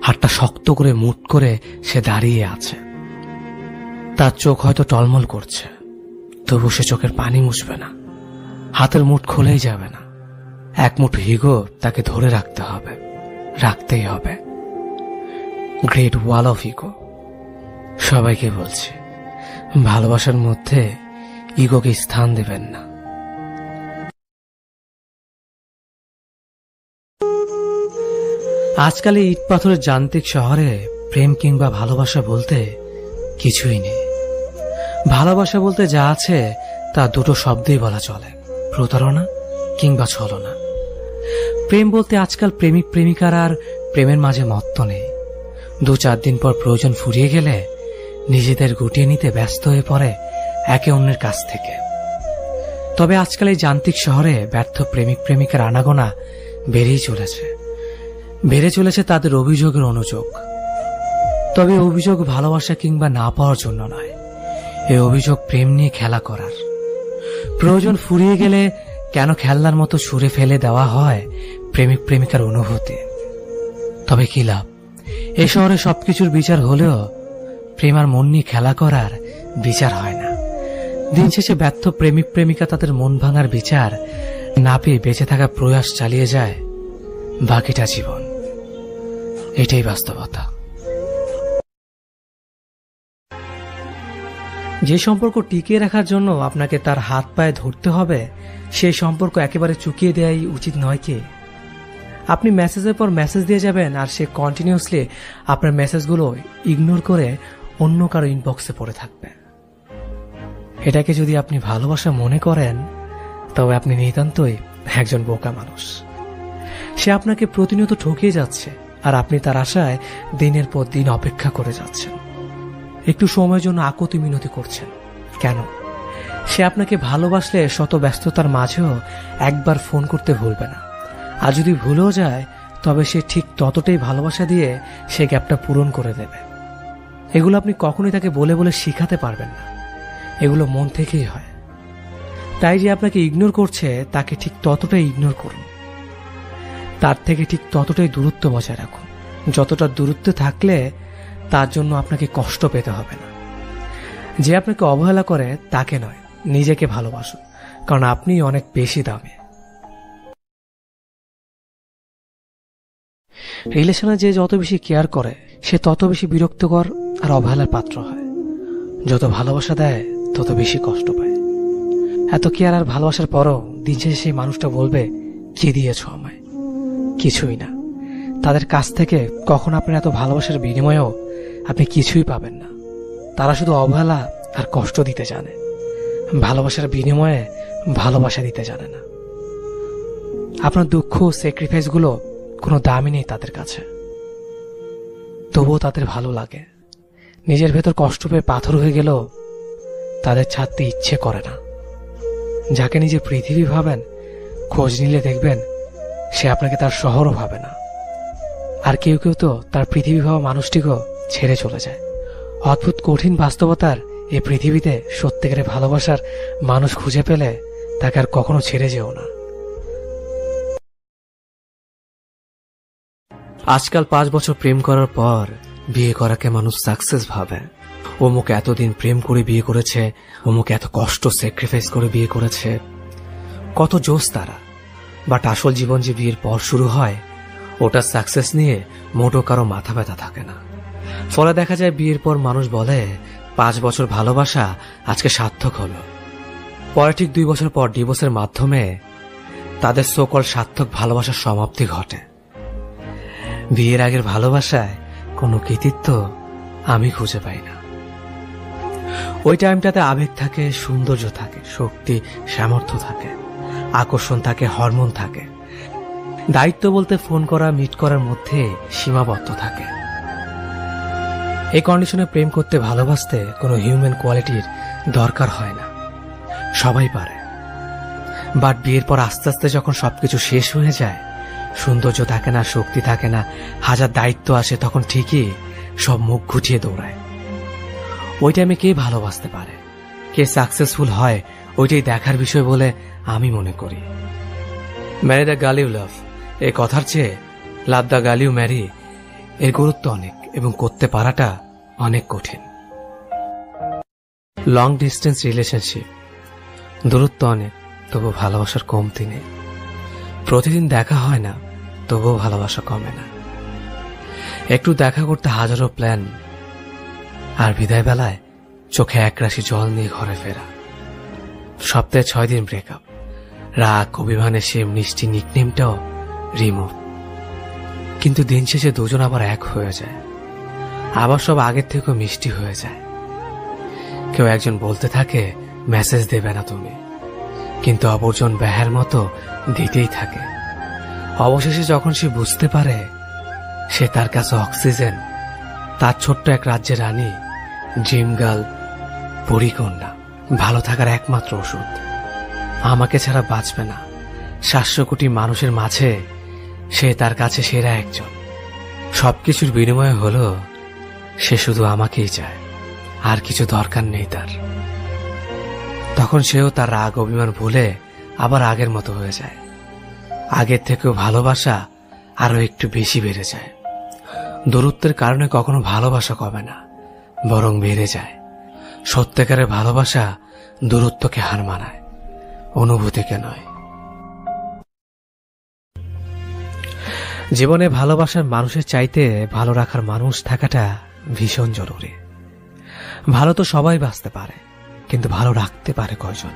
হাতটা শক্ত করে মুঠ করে সে দাঁড়িয়ে আছে। তার চোখ হয়তো টলমল করছে, তবু সে চোখের পানি মুছবে না। হাতের মুঠ খুলেই যাবে না। এক মুঠো ইগো তাকে ধরে রাখতে হবে, রাখতেই হবে। Great wall of ego. সবাইকে বলছি, ভালোবাসার মধ্যে ইগোকে স্থান দেবেন না। আজকাল এই ইট পাথরের যান্ত্রিক শহরে প্রেম কিংবা ভালোবাসা বলতে কিছুই নেই। ভালোবাসা বলতে যা আছে তা দুটো শব্দেই বলা চলে, প্রতারণা কিংবা ছলনা। প্রেম বলতে আজকাল প্রেমিক প্রেমিকার আর প্রেমের মাঝে মত্ত নেই। 2-4 দিন পর প্রয়োজন ফুরিয়ে গেলে নিজেদের গুটিয়ে নিতে ব্যস্ত হয়ে পড়ে একে অন্যের কাছ থেকে। তবে আজকাল এই যান্ত্রিক শহরে ব্যর্থ প্রেমিক প্রেমিকার আনাগোনা বেড়ে চলেছে তাদের অভিযোগের অনুযোগ। তবে অভিযোগ ভালোবাসা কিংবা না পাওয়ার জন্য নয়, এই অভিযোগ প্রেম নিয়ে খেলা করার। প্রয়োজন ফুরিয়ে গেলে কেন খেলনার মতো ছুঁড়ে ফেলে দেওয়া হয় প্রেমিক প্রেমিকার অনুভূতি। তবে কি লাভ, এ শহরে সবকিছুর বিচার হলেও প্রেম আর মন নিয়ে খেলা করার বিচার হয় না। দিন শেষে ব্যর্থ প্রেমিক প্রেমিকা তাদের মন ভাঙার বিচার না পেয়ে বেঁচে থাকার প্রয়াস চালিয়ে যায় বাকিটা জীবন। এটাই বাস্তবতা। যে সম্পর্ক টিকিয়ে রাখার জন্য আপনাকে তার হাত পায়ে ধরতে হবে, সেই সম্পর্ক একেবারে চুকিয়ে দেওয়াই উচিত নয় কি? আপনি মেসেজের পর মেসেজ দিয়ে যাবেন আর সে কন্টিনিউসলি আপনার মেসেজগুলো ইগনোর করে অন্য কারো ইনবক্সে পড়ে থাকবে। এটাকে যদি আপনি ভালোবাসা মনে করেন, তবে আপনি নিতান্তই একজন বোকা মানুষ। সে আপনাকে প্রতিনিয়ত ঠকিয়ে যাচ্ছে আর আপনি তার আশায় দিনের পর দিন অপেক্ষা করে যাচ্ছেন। একটু সময়ের জন্য আকুতি মিনতি করছেন। কেন? সে আপনাকে ভালোবাসলে শত ব্যস্ততার মাঝেও একবার ফোন করতে ভুলবে না। আর যদি ভুলেও যায়, তবে সে ঠিক ততটাই ভালোবাসা দিয়ে সে গ্যাপটা পূরণ করে দেবে। এগুলো আপনি কখনোই তাকে বলে বলে শিখাতে পারবেন না, এগুলো মন থেকেই হয়। তাই যে আপনাকে ইগনোর করছে, তাকে ঠিক ততটাই ইগনোর করুন। তার থেকে ঠিক ততটাই দূরত্ব বজায় রাখুন, যতটা দূরত্বে থাকলে তার জন্য আপনাকে কষ্ট পেতে হবে না। যে আপনাকে অবহেলা করে তাকে নয়, নিজেকে ভালোবাসুন, কারণ আপনি অনেক বেশি দামি। রিলেশনে যে যত বেশি কেয়ার করে, সে তত বেশি বিরক্তকর আর অবহেলার পাত্র হয়। যত ভালোবাসা দেয় তত বেশি কষ্ট পায়। এত কেয়ার আর ভালোবাসার পরও দিন শেষে সেই মানুষটা বলবে, কি দিয়েছ আমায়? কিছুই না। তাদের কাছ থেকে কখনো আপনার এত ভালোবাসার বিনিময়েও আপনি কিছুই পাবেন না। তারা শুধু অবহেলা আর কষ্ট দিতে জানে, ভালোবাসার বিনিময়ে ভালোবাসা দিতে জানে না। আপনার দুঃখ স্যাক্রিফাইস গুলো কোনো দামই নেই তাদের কাছে, তবুও তাদের ভালো লাগে। নিজের ভেতর কষ্ট পেয়ে পাথর হয়ে গেলেও তাদের ছাড়তে ইচ্ছে করে না। যাকে নিজে পৃথিবী ভাবেন, খোঁজ নিলে দেখবেন সে আপনাকে তার শহরও ভাবে না। আর কেউ কেউ তো তার পৃথিবী ভাবা মানুষটিকেও ছেড়ে চলে যায়। অদ্ভুত কঠিন বাস্তবতার এই পৃথিবীতে সত্যিকারের ভালোবাসার মানুষ খুঁজে পেলে তাকে আর কখনো ছেড়ে যেও না। আজকাল 5 বছর প্রেম করার পর বিয়ে করাকে মানুষ সাকসেস ভাবে। অমুক এতদিন প্রেম করে বিয়ে করেছে, অমুক এত কষ্ট স্যাক্রিফাইস করে বিয়ে করেছে, কত জোশ তারা। বাট আসল জীবন যে বিয়ের পর শুরু হয়, ওটা সাকসেস নিয়ে মোটো কারো মাথা ব্যথা থাকে না। ফলে দেখা যায় বিয়ের পর মানুষ বলে 5 বছর ভালোবাসা আজকে সার্থক হলো। পরে ঠিক 2 বছর পর ডিভোর্সের মাধ্যমে তাদের সকল সার্থক ভালোবাসার সমাপ্তি ঘটে। বিয়ের আগের ভালোবাসায় কোনো কৃতিত্ব আমি খুঁজে পাই না। ওই টাইমটাতে আবেগ থাকে, সৌন্দর্য থাকে, শক্তি সামর্থ্য থাকে, আকর্ষণ থাকে, হরমোন থাকে। দায়িত্ব বলতে ফোন করা, মিট করার মধ্যে সীমাবদ্ধ থাকে। এই কন্ডিশনে প্রেম করতে, ভালোবাসতে কোনো হিউম্যান কোয়ালিটির দরকার হয় না, সবাই পারে। বাট বিয়ের পর আস্তে আস্তে যখন সবকিছু শেষ হয়ে যায়, সৌন্দর্য থাকে না, শক্তি থাকে না, হাজার দায়িত্ব আসে, তখন ঠিকই সব মুখ ঘুটিয়ে দৌড়ায়। ওই টাইমে কে ভালোবাসতে পারে, কে সাকসেসফুল হয়, ওইটাই দেখার বিষয় বলে আমি মনে করি। Marry the girl you love এই কথার চেয়ে love the girl you marry এর গুরুত্ব অনেক, এবং করতে পারাটা অনেক কঠিন। লং ডিস্টেন্স রিলেশনশিপ, দূরত্ব অনেক, তবু ভালোবাসার কমতি নেই। প্রতিদিন দেখা হয় না, তবুও ভালোবাসা কমে না। একটু দেখা করতে হাজারো প্ল্যান, আর বিদায় বেলায় চোখে একরাশি জল নিয়ে ঘরে ফেরা। সপ্তাহে 6 দিন ব্রেকআপ, রাগ, অভিমানে সে মিষ্টি নিকনেমটাও রিমুভ। কিন্তু দিন শেষে দুজন আবার এক হয়ে যায়, আবার সব আগের থেকেও মিষ্টি হয়ে যায়। কেউ একজন বলতে থাকে মেসেজ দেবে না তুমি, কিন্তু অপরজন ব্যাহের মতো দিতেই থাকে। অবশেষে যখন সে বুঝতে পারে সে তার কাছে অক্সিজেন, তার ছোট্ট এক রাজ্যের রানী, ড্রিম গার্ল, পরিকন্যা, ভালো থাকার একমাত্র ওষুধ, আমাকে ছাড়া বাঁচবে না, 700 কোটি মানুষের মাঝে সে তার কাছে সেরা একজন। সবকিছুর বিনিময়ে হলো সে শুধু আমাকেই চায়, আর কিছু দরকার নেই তার। তখন সেও তার রাগ অভিমান ভুলে আবার আগের মতো হয়ে যায়। আগের থেকেও ভালোবাসা আরো একটু বেশি বেড়ে যায়। দূরত্বের কারণে কখনো ভালোবাসা কমে না, বরং বেড়ে যায়। সত্যিকারের ভালোবাসা দূরত্বকে হার মানায়, অনুভূতিকে নয়। জীবনে ভালোবাসার মানুষের চাইতে ভালো রাখার মানুষ থাকাটা ভীষণ জরুরি। ভালো তো সবাই বাঁচতে পারে, কিন্তু ভালো রাখতে পারে কয়জন?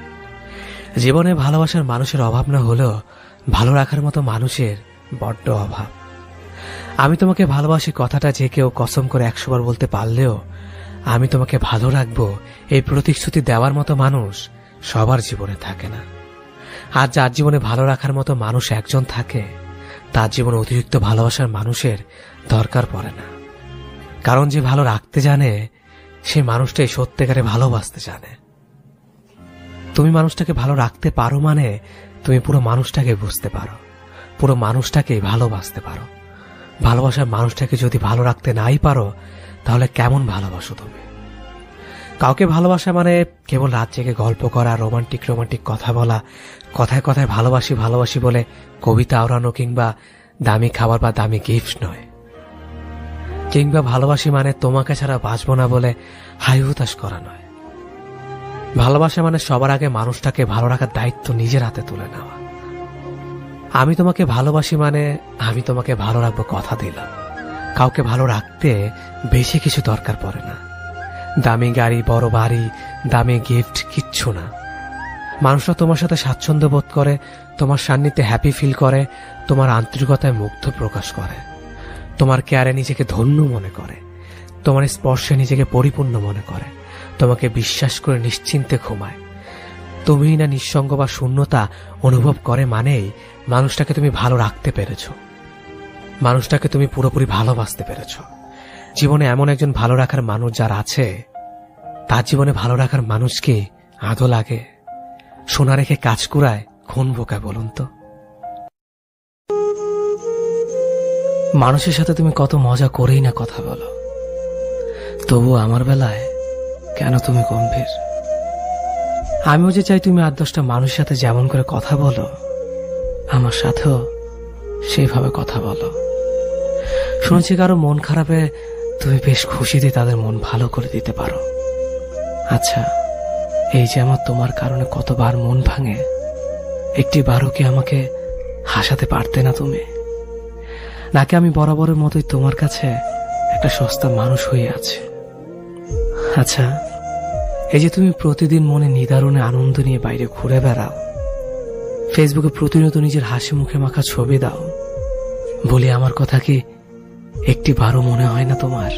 জীবনে ভালোবাসার মানুষের অভাব না হলেও ভালো রাখার মতো মানুষের বড্ড অভাব। আমি তোমাকে ভালোবাসি কথাটা যে কেউ কসম করে 100 বার বলতে পারলেও আমি তোমাকে ভালো রাখবো এই প্রতিশ্রুতি দেওয়ার মতো মানুষ সবার জীবনে থাকে না। আর যার জীবনে ভালো রাখার মতো মানুষ একজন থাকে, তার জীবনে অতিরিক্ত ভালোবাসার মানুষের দরকার পড়ে না। কারণ যে ভালো রাখতে জানে, সে মানুষটাই সত্যিকারে ভালোবাসতে জানে। তুমি মানুষটাকে ভালো রাখতে পারো মানে তুমি পুরো মানুষটাকে বুঝতে পারো, পুরো মানুষটাকে ভালোবাসতে পারো। ভালোবাসার মানুষটাকে যদি ভালো রাখতে নাই পারো, তাহলে কেমন ভালোবাসো তুমি? কাউকে ভালোবাসা মানে কেবল রাত জেগে গল্প করা, রোমান্টিক কথা বলা, কথায় কথায় ভালোবাসি ভালোবাসি বলে কবিতা আওড়ানো, কিংবা দামি খাবার বা দামি গিফট নয়। কিংবা ভালোবাসি মানে তোমাকে ছাড়া বাঁচবো না বলে হাই হুতাশ করা নয়। ভালোবাসা মানে সবার আগে মানুষটাকে ভালো রাখার দায়িত্ব নিজের হাতে তুলে নেওয়া। আমি তোমাকে ভালোবাসি মানে আমি তোমাকে ভালো রাখবো কথা দিলাম। কাউকে ভালো রাখতে বেশি কিছু দরকার পড়ে না। দামি গাড়ি, বড় বাড়ি, দামি গিফট কিচ্ছু না। মানুষরা তোমার সাথে স্বাচ্ছন্দ্য বোধ করে, তোমার সান্নিধ্যে হ্যাপি ফিল করে, তোমার আন্তরিকতায় মুগ্ধ প্রকাশ করে, তোমার কেয়ারে নিজেকে ধন্য মনে করে, তোমার স্পর্শে নিজেকে পরিপূর্ণ মনে করে, তোমাকে বিশ্বাস করে নিশ্চিন্তে ঘুমায়। তুমি না নিঃসঙ্গ বা শূন্যতা অনুভব করে মানেই মানুষটাকে তুমি ভালো রাখতে পেরেছ, মানুষটাকে তুমি পুরোপুরি ভালোবাসতে পেরেছ। জীবনে এমন একজন ভালো রাখার মানুষ যার আছে, তার জীবনে ভালো রাখার মানুষকে আদো লাগে? সোনা রেখে কাজ কুড়ায় খুন বোকা, বলুন তো? মানুষের সাথে তুমি কত মজা করেই না কথা বলো, তবু আমার বেলায় কেন তুমি গম্ভীর? আমিও যে চাই তুমি 8-10টা মানুষের সাথে যেমন করে কথা বলো, আমার সাথেও সেইভাবে কথা বলো। শুনেছি কারো মন খারাপে তুমি বেশ খুশিতে তাদের মন ভালো করে দিতে পারো। আচ্ছা, এই যে আমার তোমার কারণে কতবার মন ভাঙে, একটি বারও কি আমাকে হাসাতে পারতে না তুমি? নাকি আমি বরাবরের মতোই তোমার কাছে একটা সস্তা মানুষ হয়ে আছে? আচ্ছা, এই যে তুমি প্রতিদিন মনে নিদারুণে আনন্দ নিয়ে বাইরে ঘুরে বেড়াও, ফেসবুকে প্রতিনিয়ত নিজের হাসি মুখে মাখা ছবি দাও, বলি আমার কথা কি একটি বারও মনে হয় না তোমার?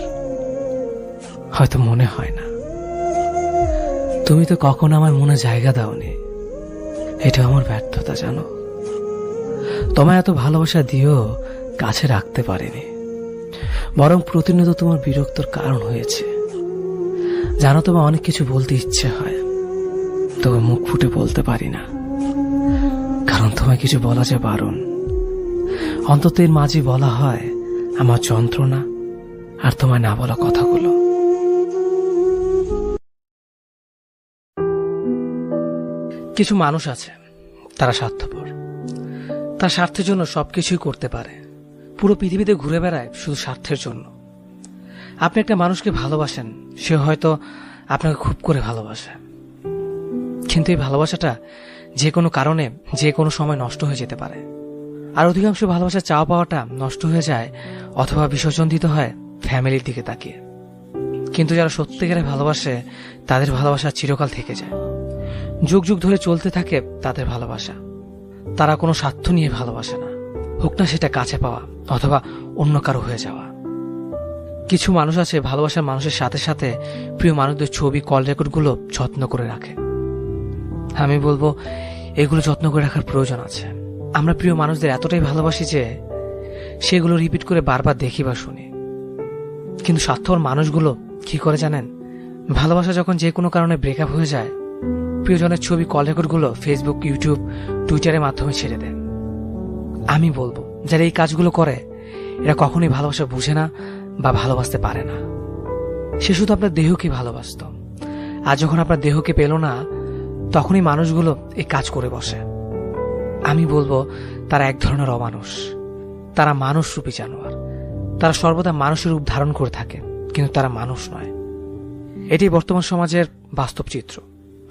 হয়তো মনে হয় না। তুমি তো কখনো আমার মনে জায়গা দাওনি, এটা আমার ব্যর্থতা জানো। তোমায় এত ভালোবাসা দিয়েও কাছে রাখতে পারিনি, বরং প্রতিনিয়ত তোমার বিরক্তর কারণ হয়েছে। জানো, তোমার অনেক কিছু বলতে ইচ্ছে হয়, তবে মুখ ফুটে বলতে পারি না, কারণ তোমায় কিছু বলা যে বারণ। অন্তত এর মাঝে বলা হয় আমার যন্ত্রণা আর তোমায় না বলা কথাগুলো। কিছু মানুষ আছে, তারা স্বার্থপর, তার স্বার্থের জন্য সবকিছুই করতে পারে, পুরো পৃথিবীতে ঘুরে বেড়ায় শুধু স্বার্থের জন্য। আপনি একটা মানুষকে ভালোবাসেন, সে হয়তো আপনাকে খুব করে ভালোবাসে, কিন্তু এই ভালোবাসাটা যে কোনো কারণে যে কোনো সময় নষ্ট হয়ে যেতে পারে। আর অধিকাংশ ভালোবাসা চাওয়া পাওয়াটা নষ্ট হয়ে যায় অথবা বিসর্জন দিতে হয় ফ্যামিলির দিকে তাকিয়ে। কিন্তু যারা সত্যিকারে ভালোবাসে তাদের ভালোবাসা চিরকাল থেকে যায়, যুগ যুগ ধরে চলতে থাকে তাদের ভালোবাসা। তারা কোনো স্বার্থ নিয়ে ভালোবাসে না, হোক না সেটা কাছে পাওয়া অথবা অন্য কারো হয়ে যাওয়া। কিছু মানুষ আছে ভালোবাসার মানুষের সাথে সাথে প্রিয় মানুষদের ছবি, কল রেকর্ডগুলো যত্ন করে রাখে। আমি বলবো এগুলো যত্ন করে রাখার প্রয়োজন আছে। আমরা প্রিয় মানুষদের এতটাই ভালোবাসি যে সেগুলো রিপিট করে বারবার দেখি বা শুনি। কিন্তু স্বার্থপর মানুষগুলো কি করে জানেন? ভালোবাসা যখন যে কোনো কারণে ব্রেকআপ হয়ে যায়, প্রিয়জনের ছবি, কল রেকর্ডগুলো ফেসবুক, ইউটিউব, টুইটারের মাধ্যমে ছেড়ে দেন। আমি বলবো যারা এই কাজগুলো করে এরা কখনোই ভালোবাসা বুঝে না বা ভালোবাসতে পারে না। সে শুধু আপনার দেহকে ভালোবাসত, আর যখন আপনার দেহকে পেল না তখনই মানুষগুলো এই কাজ করে বসে। আমি বলবো তারা এক ধরনের অমানুষ, তারা মানুষ রূপী জানোয়ার। তারা সর্বদা মানুষের রূপ ধারণ করে থাকে, কিন্তু তারা মানুষ নয়। এটি বর্তমান সমাজের বাস্তব চিত্র।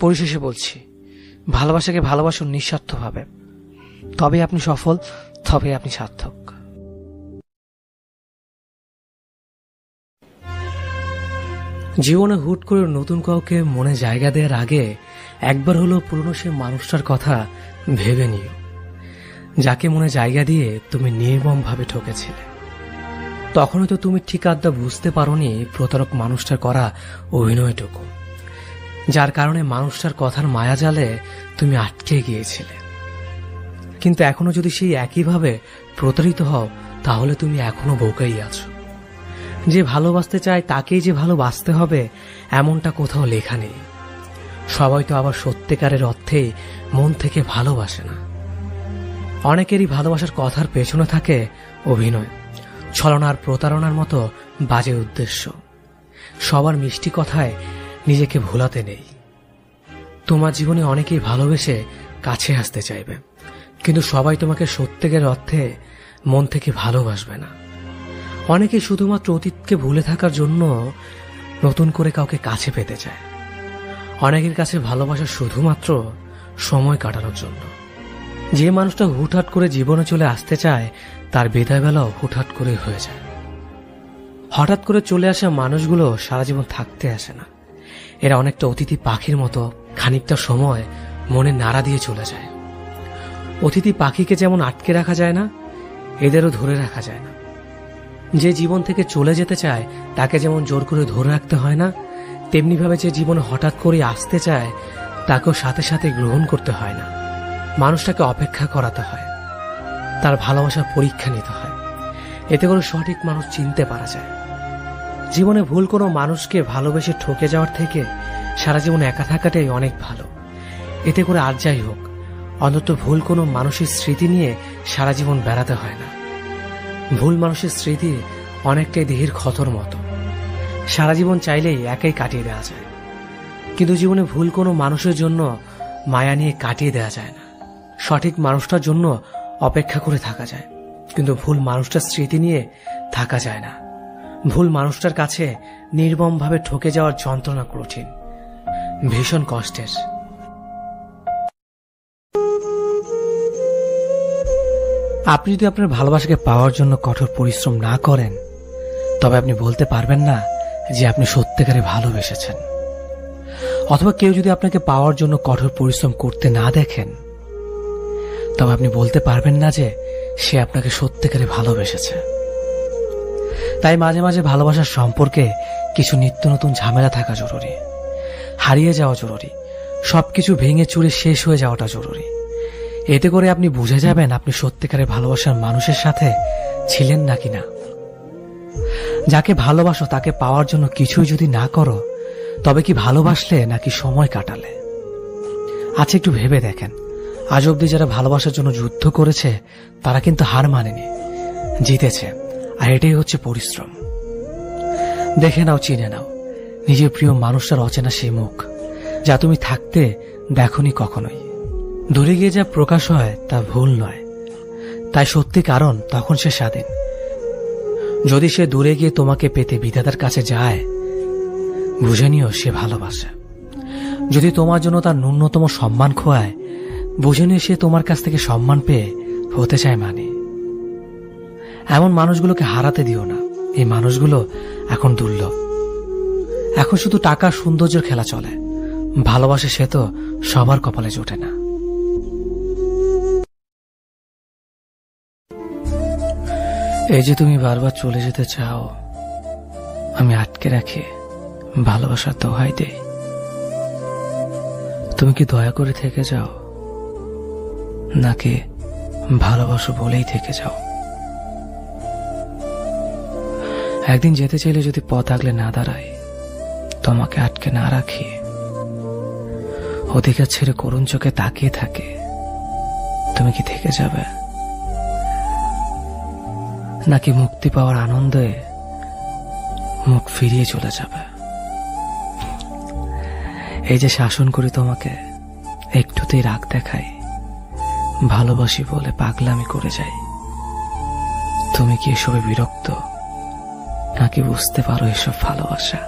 পরিশেষে বলছি, ভালোবাসাকে ভালোবাসুন নিঃস্বার্থভাবে, তবে আপনি সফল, তবে আপনি সার্থক। জীবনে হুট করে নতুন কাউকে মনে জায়গা দেওয়ার আগে একবার হলো পুরনো সে মানুষটার কথা ভেবে নিও, যাকে মনে জায়গা দিয়ে তুমি নির্মমভাবে ঠকেছিলে। তখনই তো তুমি ঠিক আড্ডা বুঝতে পারোনি প্রতারক মানুষটার করা অভিনয়টুকু, যার কারণে মানুষটার কথার মায়াজালে তুমি আটকে গিয়েছিলে। কিন্তু এখনো যদি সেই একইভাবে প্রতারিত হও, তাহলে তুমি এখনো বোকাই আছো। যে ভালোবাসতে চায় তাকেই যে ভালোবাসতে হবে এমনটা কোথাও লেখা নেই। সবাই তো আবার সত্যিকারের অর্থেই মন থেকে ভালোবাসে না। অনেকেরই ভালোবাসার কথার পেছনে থাকে অভিনয়, ছলনার, প্রতারণার মতো বাজে উদ্দেশ্য। সবার মিষ্টি কথায় নিজেকে ভোলাতে নেই। তোমার জীবনে অনেকেই ভালোবেসে কাছে আসতে চাইবে, কিন্তু সবাই তোমাকে সত্যিকারের অর্থে মন থেকে ভালোবাসবে না। অনেকে শুধুমাত্র অতীতকে ভুলে থাকার জন্য নতুন করে কাউকে কাছে পেতে চায়। অনেকের কাছে ভালোবাসা শুধুমাত্র সময় কাটানোর জন্য। যে মানুষটা হুটহাট করে জীবনে চলে আসতে চায় তার বিদায় বেলাও হুটহাট করে হয়ে যায়। হঠাৎ করে চলে আসা মানুষগুলো সারা জীবন থাকতে আসে না। এরা অনেকটা অতিথি পাখির মতো খানিকটা সময় মনে নাড়া দিয়ে চলে যায়। অতিথি পাখিকে যেমন আটকে রাখা যায় না, এদেরও ধরে রাখা যায় না। যে জীবন থেকে চলে যেতে চায় তাকে যেমন জোর করে ধরে রাখতে হয় না, তেমনিভাবে যে জীবনে হঠাৎ করে আসতে চায় তাকেও সাথে সাথে গ্রহণ করতে হয় না। মানুষটাকে অপেক্ষা করাতে হয়, তার ভালোবাসার পরীক্ষা নিতে হয়, এতে করে সঠিক মানুষ চিনতে পারা যায়। জীবনে ভুল কোনো মানুষকে ভালোবেসে ঠকে যাওয়ার থেকে সারা জীবন একা থাকাটাই অনেক ভালো। এতে করে আর যাই হোক, অন্তত ভুল কোনো মানুষের স্মৃতি নিয়ে সারা জীবন বেড়াতে হয় না। ভুল মানুষের স্মৃতি অনেকটাই দেহের ক্ষতর মতো, সারা জীবন চাইলেই একাই কাটিয়ে দেওয়া যায়। কিন্তু জীবনে ভুল কোনো মানুষের জন্য মায়া নিয়ে কাটিয়ে দেওয়া যায় না। সঠিক মানুষটার জন্য অপেক্ষা করে থাকা যায়, কিন্তু ভুল মানুষটার স্মৃতি নিয়ে থাকা যায় না। ভুল মানুষটার কাছে নির্মমভাবে ঠকে যাওয়ার যন্ত্রণা কঠিন, ভীষণ কষ্টের। আপনি যদি আপনার ভালোবাসাকে পাওয়ার জন্য কঠোর পরিশ্রম না করেন, তবে আপনি বলতে পারবেন না যে আপনি সত্যিকারে ভালোবেসেছেন। অথবা কেউ যদি আপনাকে পাওয়ার জন্য কঠোর পরিশ্রম করতে না দেখেন, তবে আপনি বলতে পারবেন না যে সে আপনাকে সত্যিকারে ভালোবেসেছে। তাই মাঝে মাঝে ভালোবাসার সম্পর্কে কিছু নিত্য নতুন ঝামেলা থাকা জরুরি, হারিয়ে যাওয়া জরুরি, সবকিছু ভেঙে চুরে শেষ হয়ে যাওয়াটা জরুরি। এতে করে আপনি বুঝে যাবেন আপনি সত্যিকারে ভালোবাসার মানুষের সাথে ছিলেন নাকি না। যাকে ভালোবাসো তাকে পাওয়ার জন্য কিছুই যদি না করো, তবে কি ভালোবাসলে নাকি সময় কাটালে? আচ্ছা, একটু ভেবে দেখেন, আজ অব্দি যারা ভালোবাসার জন্য যুদ্ধ করেছে তারা কিন্তু হার মানেনি, জিতেছে। আর এটাই হচ্ছে পরিশ্রম। দেখে নাও, চিনে নাও নিজের প্রিয় মানুষটার অচেনা সেই মুখ, যা তুমি থাকতে দেখোনি কখনোই। দূরে গিয়ে যা প্রকাশ হয় তা ভুল নয়, তাই সত্যি কারণ তখন সে স্বাধীন। যদি সে দূরে গিয়ে তোমাকে পেতে বিধাতার কাছে যায়, বুঝে নিও সে ভালোবাসে। যদি তোমার জন্য তার ন্যূনতম সম্মান খোয়ায়, বুঝে নিও সে তোমার কাছ থেকে সম্মান পেয়ে হতে চায় মানে। এমন মানুষগুলোকে হারাতে দিও না, এই মানুষগুলো এখন দুর্লভ। এখন শুধু টাকা সৌন্দর্যের খেলা চলে, ভালোবাসে সে তো সবার কপালে জোটে না। এই যে তুমি বারবার চলে যেতে চাও, আমি আটকে রাখি, ভালোবাসার দোহাই দেই। তুমি কি দয়া করে থেকে যাও, নাকি ভালোবাসো বলেই থেকে যাও? একদিন যেতে চাইলে যদি পথ আগলে না দাঁড়াই, তোমাকে আটকে না রাখি, অধিকার ছেড়ে করুণ চোখে তাকিয়ে থাকে, তুমি কি থেকে যাবে, নাকি মুক্তি পাওয়ার আনন্দে মুখ ফিরিয়ে চলে যাবে? এই যে শাসন করি তোমাকে, একটুতেই রাগ দেখাই, ভালোবাসি বলে পাগলামি করে যাই, তুমি কি এসবে বিরক্ত, নাকি বুঝতে পারো এসব ভালোবাসা?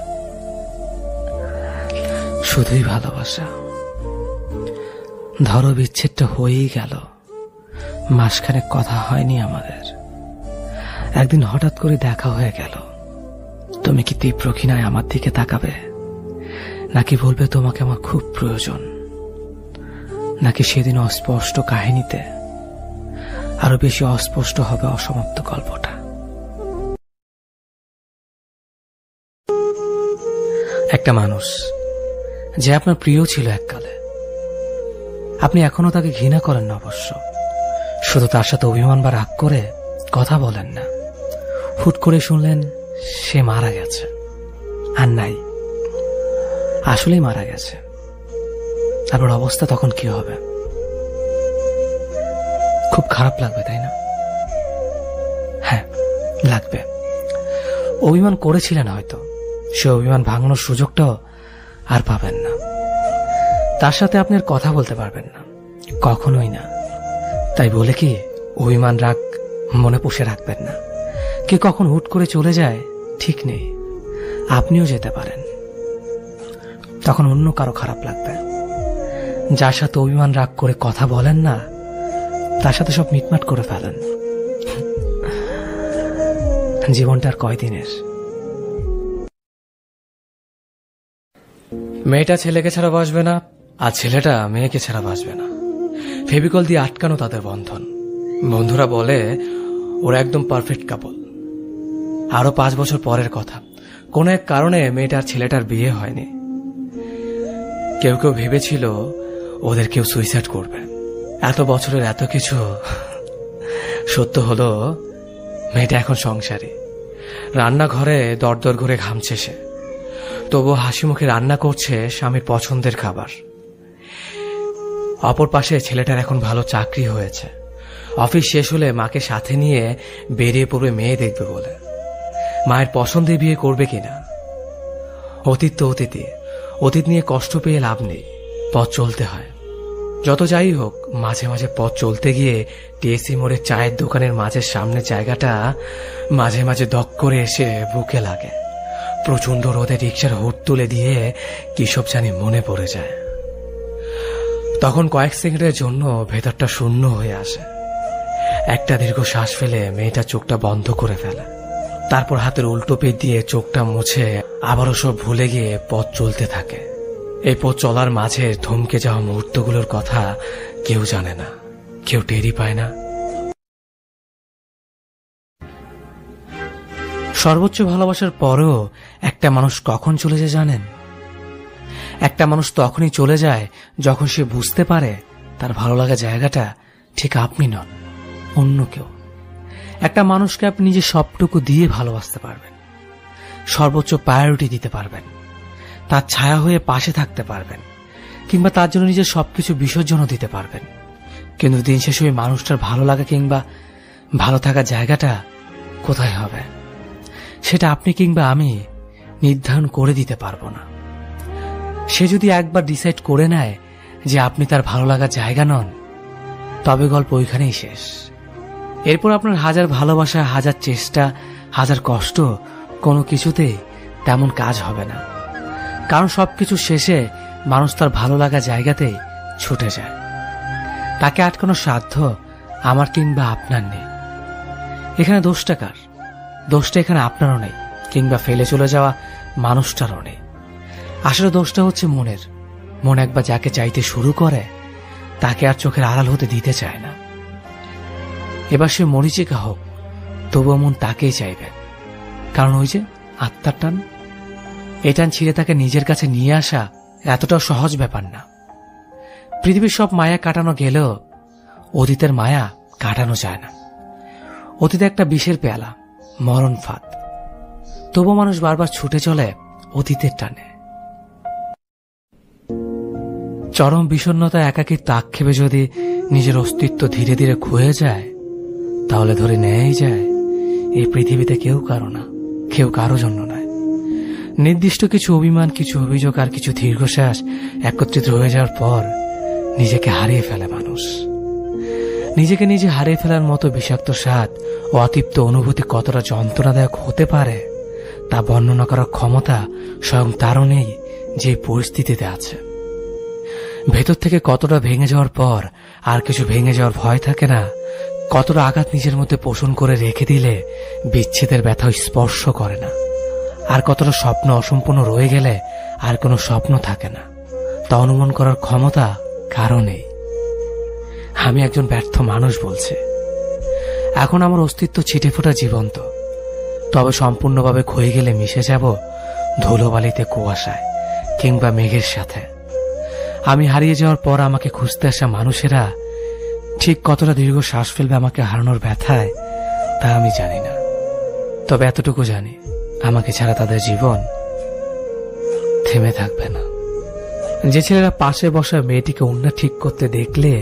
শুধুই ভালোবাসা। ধরো বিচ্ছেদটা হয়েই গেল, মাসখানেক কথা হয়নি আমাদের, একদিন হঠাৎ করে দেখা হয়ে গেল, তুমি কি তীব্র ঘৃণায় আমার দিকে তাকাবে, নাকি বলবে তোমাকে আমার খুব প্রয়োজন? নাকি সেদিন অস্পষ্ট কাহিনীতে আরো বেশি অস্পষ্ট হবে অসমাপ্ত গল্পটা? একটা মানুষ যে আপনার প্রিয় ছিল এককালে, আপনি এখনো তাকে ঘৃণা করেন না অবশ্য, শুধু তার সাথে অভিমান বা রাগ করে কথা বলেন না। হুট করে শুনলেন সে মারা গেছে, আর নাই, আসলেই মারা গেছে। আপনার অবস্থা তখন কি হবে? খুব খারাপ লাগবে, তাই না? হ্যাঁ, লাগবে। অভিমান করেছিলেন হয়তো, সে অভিমান ভাঙানোর সুযোগটাও আর পাবেন না। তার সাথে আপনি আর কথা বলতে পারবেন না, কখনোই না। তাই বলে কি অভিমান রাগ মনে পুষে রাখবেন না। কে কখন হুট করে চলে যায় ঠিক নেই, আপনিও যেতে পারেন। তখন অন্য কারো খারাপ লাগবে। যার সাথে অভিমান রাগ করে কথা বলেন না, তার সাথে সব মিটমাট করে ফেলেন। জীবনটা আর কয়দিনের? মেয়েটা ছেলেকে ছাড়া বাঁচবে না, আর ছেলেটা মেয়েকে ছাড়া বাঁচবে না। ফেভিকল দিয়ে আটকানো তাদের বন্ধন। বন্ধুরা বলে ওরা একদম পারফেক্ট কাপল। আরো 5 বছর পরের কথা, কোন এক কারণে মেয়েটার ছেলেটার বিয়ে হয়নি। কেউ কেউ ভেবেছিল ওদের কেউ সুইসাইড করবে। এত বছরের এত কিছু সত্য হলো, মেয়েটা এখন সংসারী, রান্নাঘরে দরদর ঘুরে ঘামছে সে, তবু হাসি মুখে রান্না করছে স্বামীর পছন্দের খাবার। অপর পাশে ছেলেটার এখন ভালো চাকরি হয়েছে, অফিস শেষ হলে মাকে সাথে নিয়ে বেরিয়ে পড়বে মেয়ে দেখবে বলে। মায়ের পছন্দে বিয়ে করবে কিনা? অতীত তো অতীতে, অতীত নিয়ে কষ্ট পেয়ে লাভ নেই, পথ চলতে হয়। যত যাই হোক, মাঝে মাঝে পথ চলতে গিয়ে টিএসসি মোড়ে চায়ের দোকানের মাঝের সামনে জায়গাটা মাঝে মাঝে দক করে এসে বুকে লাগে। প্রচন্ড রোদে রিক্সার হুড তুলে দিয়ে কিসব জানি মনে পড়ে যায়। তখন কয়েক সেকেন্ডের জন্য ভেতরটা শূন্য হয়ে আসে। একটা দীর্ঘ শ্বাস ফেলে মেয়েটা চোখটা বন্ধ করে ফেলে। তারপর হাতের উল্টো পিঠ দিয়ে চোখটা মুছে আবারও সব ভুলে গিয়ে পথ চলতে থাকে। এই পথ চলার মাঝে থমকে যাওয়া মুহূর্তগুলোর কথা কেউ জানে না, কেউ টেরই পায় না। সর্বোচ্চ ভালোবাসার পরেও একটা মানুষ কখন চলে যায় জানেন? একটা মানুষ তখনই চলে যায় যখন সে বুঝতে পারে তার ভালো লাগা জায়গাটা ঠিক আপনি নন, অন্য কেউ। একটা মানুষকে আপনি নিজে সবটুকু দিয়ে ভালোবাসতে পারবেন, সর্বোচ্চ প্রায়োরিটি দিতে পারবেন, তার ছায়া হয়ে পাশে থাকতে পারবেন, কিংবা তার জন্য নিজের সবকিছু বিসর্জনও দিতে পারবেন। কিন্তু দিন শেষে ওই মানুষটার ভালো লাগা কিংবা ভালো থাকার জায়গাটা কোথায় হবে সেটা আপনি কিংবা আমি নির্ধারণ করে দিতে পারবো না। সে যদি একবার ডিসাইড করে নেয় যে আপনি তার ভালো লাগার জায়গা নন, তবে গল্প ওইখানেই শেষ। এরপর আপনার হাজার ভালোবাসা, হাজার চেষ্টা, হাজার কষ্ট কোনো কিছুতেই তেমন কাজ হবে না। কারণ সবকিছু শেষে মানুষ তার ভালো লাগা জায়গাতেই ছুটে যায়। তাকে আটকানোর সাধ্য আমার কিংবা আপনার নেই। এখানে দোষটা কার? দোষটা এখানে আপনারও নেই, কিংবা ফেলে চলে যাওয়া মানুষটারও নেই। আসলে দোষটা হচ্ছে মনের। মন একবার যাকে চাইতে শুরু করে তাকে আর চোখের আড়াল হতে দিতে চায় না। এবার সে মরিচিকা হোক, তবুও মন তাকেই চাইবে। কারণ ওই যে আত্মার টান, এই টান ছিঁড়ে তাকে নিজের কাছে নিয়ে আসা এতটাও সহজ ব্যাপার না। পৃথিবীর সব মায়া কাটানো গেলেও অতীতের মায়া কাটানো যায় না। অতীতে একটা বিষের পেয়ালা, মরণ ফাঁদ। তবু মানুষ বারবার ছুটে চলে অতীতের টানে। চরম বিষণ্ণতা, একাকিত্ব আক্ষেপে যদি নিজের অস্তিত্ব ধীরে ধীরে ক্ষয়ে যায়, তাহলে ধরে নেয়াই যায় এই পৃথিবীতে কেউ কারো না, কেউ কারো জন্য নয়। নির্দিষ্ট কিছু অভিমান, কিছু অভিযোগ আর কিছু দীর্ঘশ্বাস একত্রিত হয়ে যাওয়ার পর নিজেকে হারিয়ে ফেলে মানুষ। নিজেকে নিজে হারিয়ে ফেলার মতো বিষাক্ত স্বাদ ও অতৃপ্ত অনুভূতি কতটা যন্ত্রণাদায়ক হতে পারে তা বর্ণনা করার ক্ষমতা স্বয়ং তারও নেই যে পরিস্থিতিতে আছে। ভেতর থেকে কতটা ভেঙে যাওয়ার পর আর কিছু ভেঙে যাওয়ার ভয় থাকে না, কতটা আঘাত নিজের মধ্যে পোষণ করে রেখে দিলে বিচ্ছেদের ব্যথা স্পর্শ করে না, আর কতটা স্বপ্ন অসম্পূর্ণ রয়ে গেলে আর কোনো স্বপ্ন থাকে না, তা অনুমান করার ক্ষমতা কারও নেই। আমি একজন ব্যর্থ মানুষ বলছে। এখন আমার অস্তিত্ব ছিটে ফোটা জীবন্ত, তবে সম্পূর্ণভাবে ক্ষয়ে গেলে মিশে যাব ধুলোবালিতে, কুয়াশায় কিংবা মেঘের সাথে। আমি হারিয়ে যাওয়ার পর আমাকে খুঁজতে আসা মানুষেরা ঠিক কতটা দীর্ঘ শ্বাস ফেলবে আমাকে হারানোর ব্যথায় তা আমি জানি না। তবে এতটুকু জানি, আমাকে ছাড়া তাদের জীবন থেমে থাকবে না। যে ছেলেরা পাশে বসা মেয়েটিকে উন্না ঠিক করতে দেখলে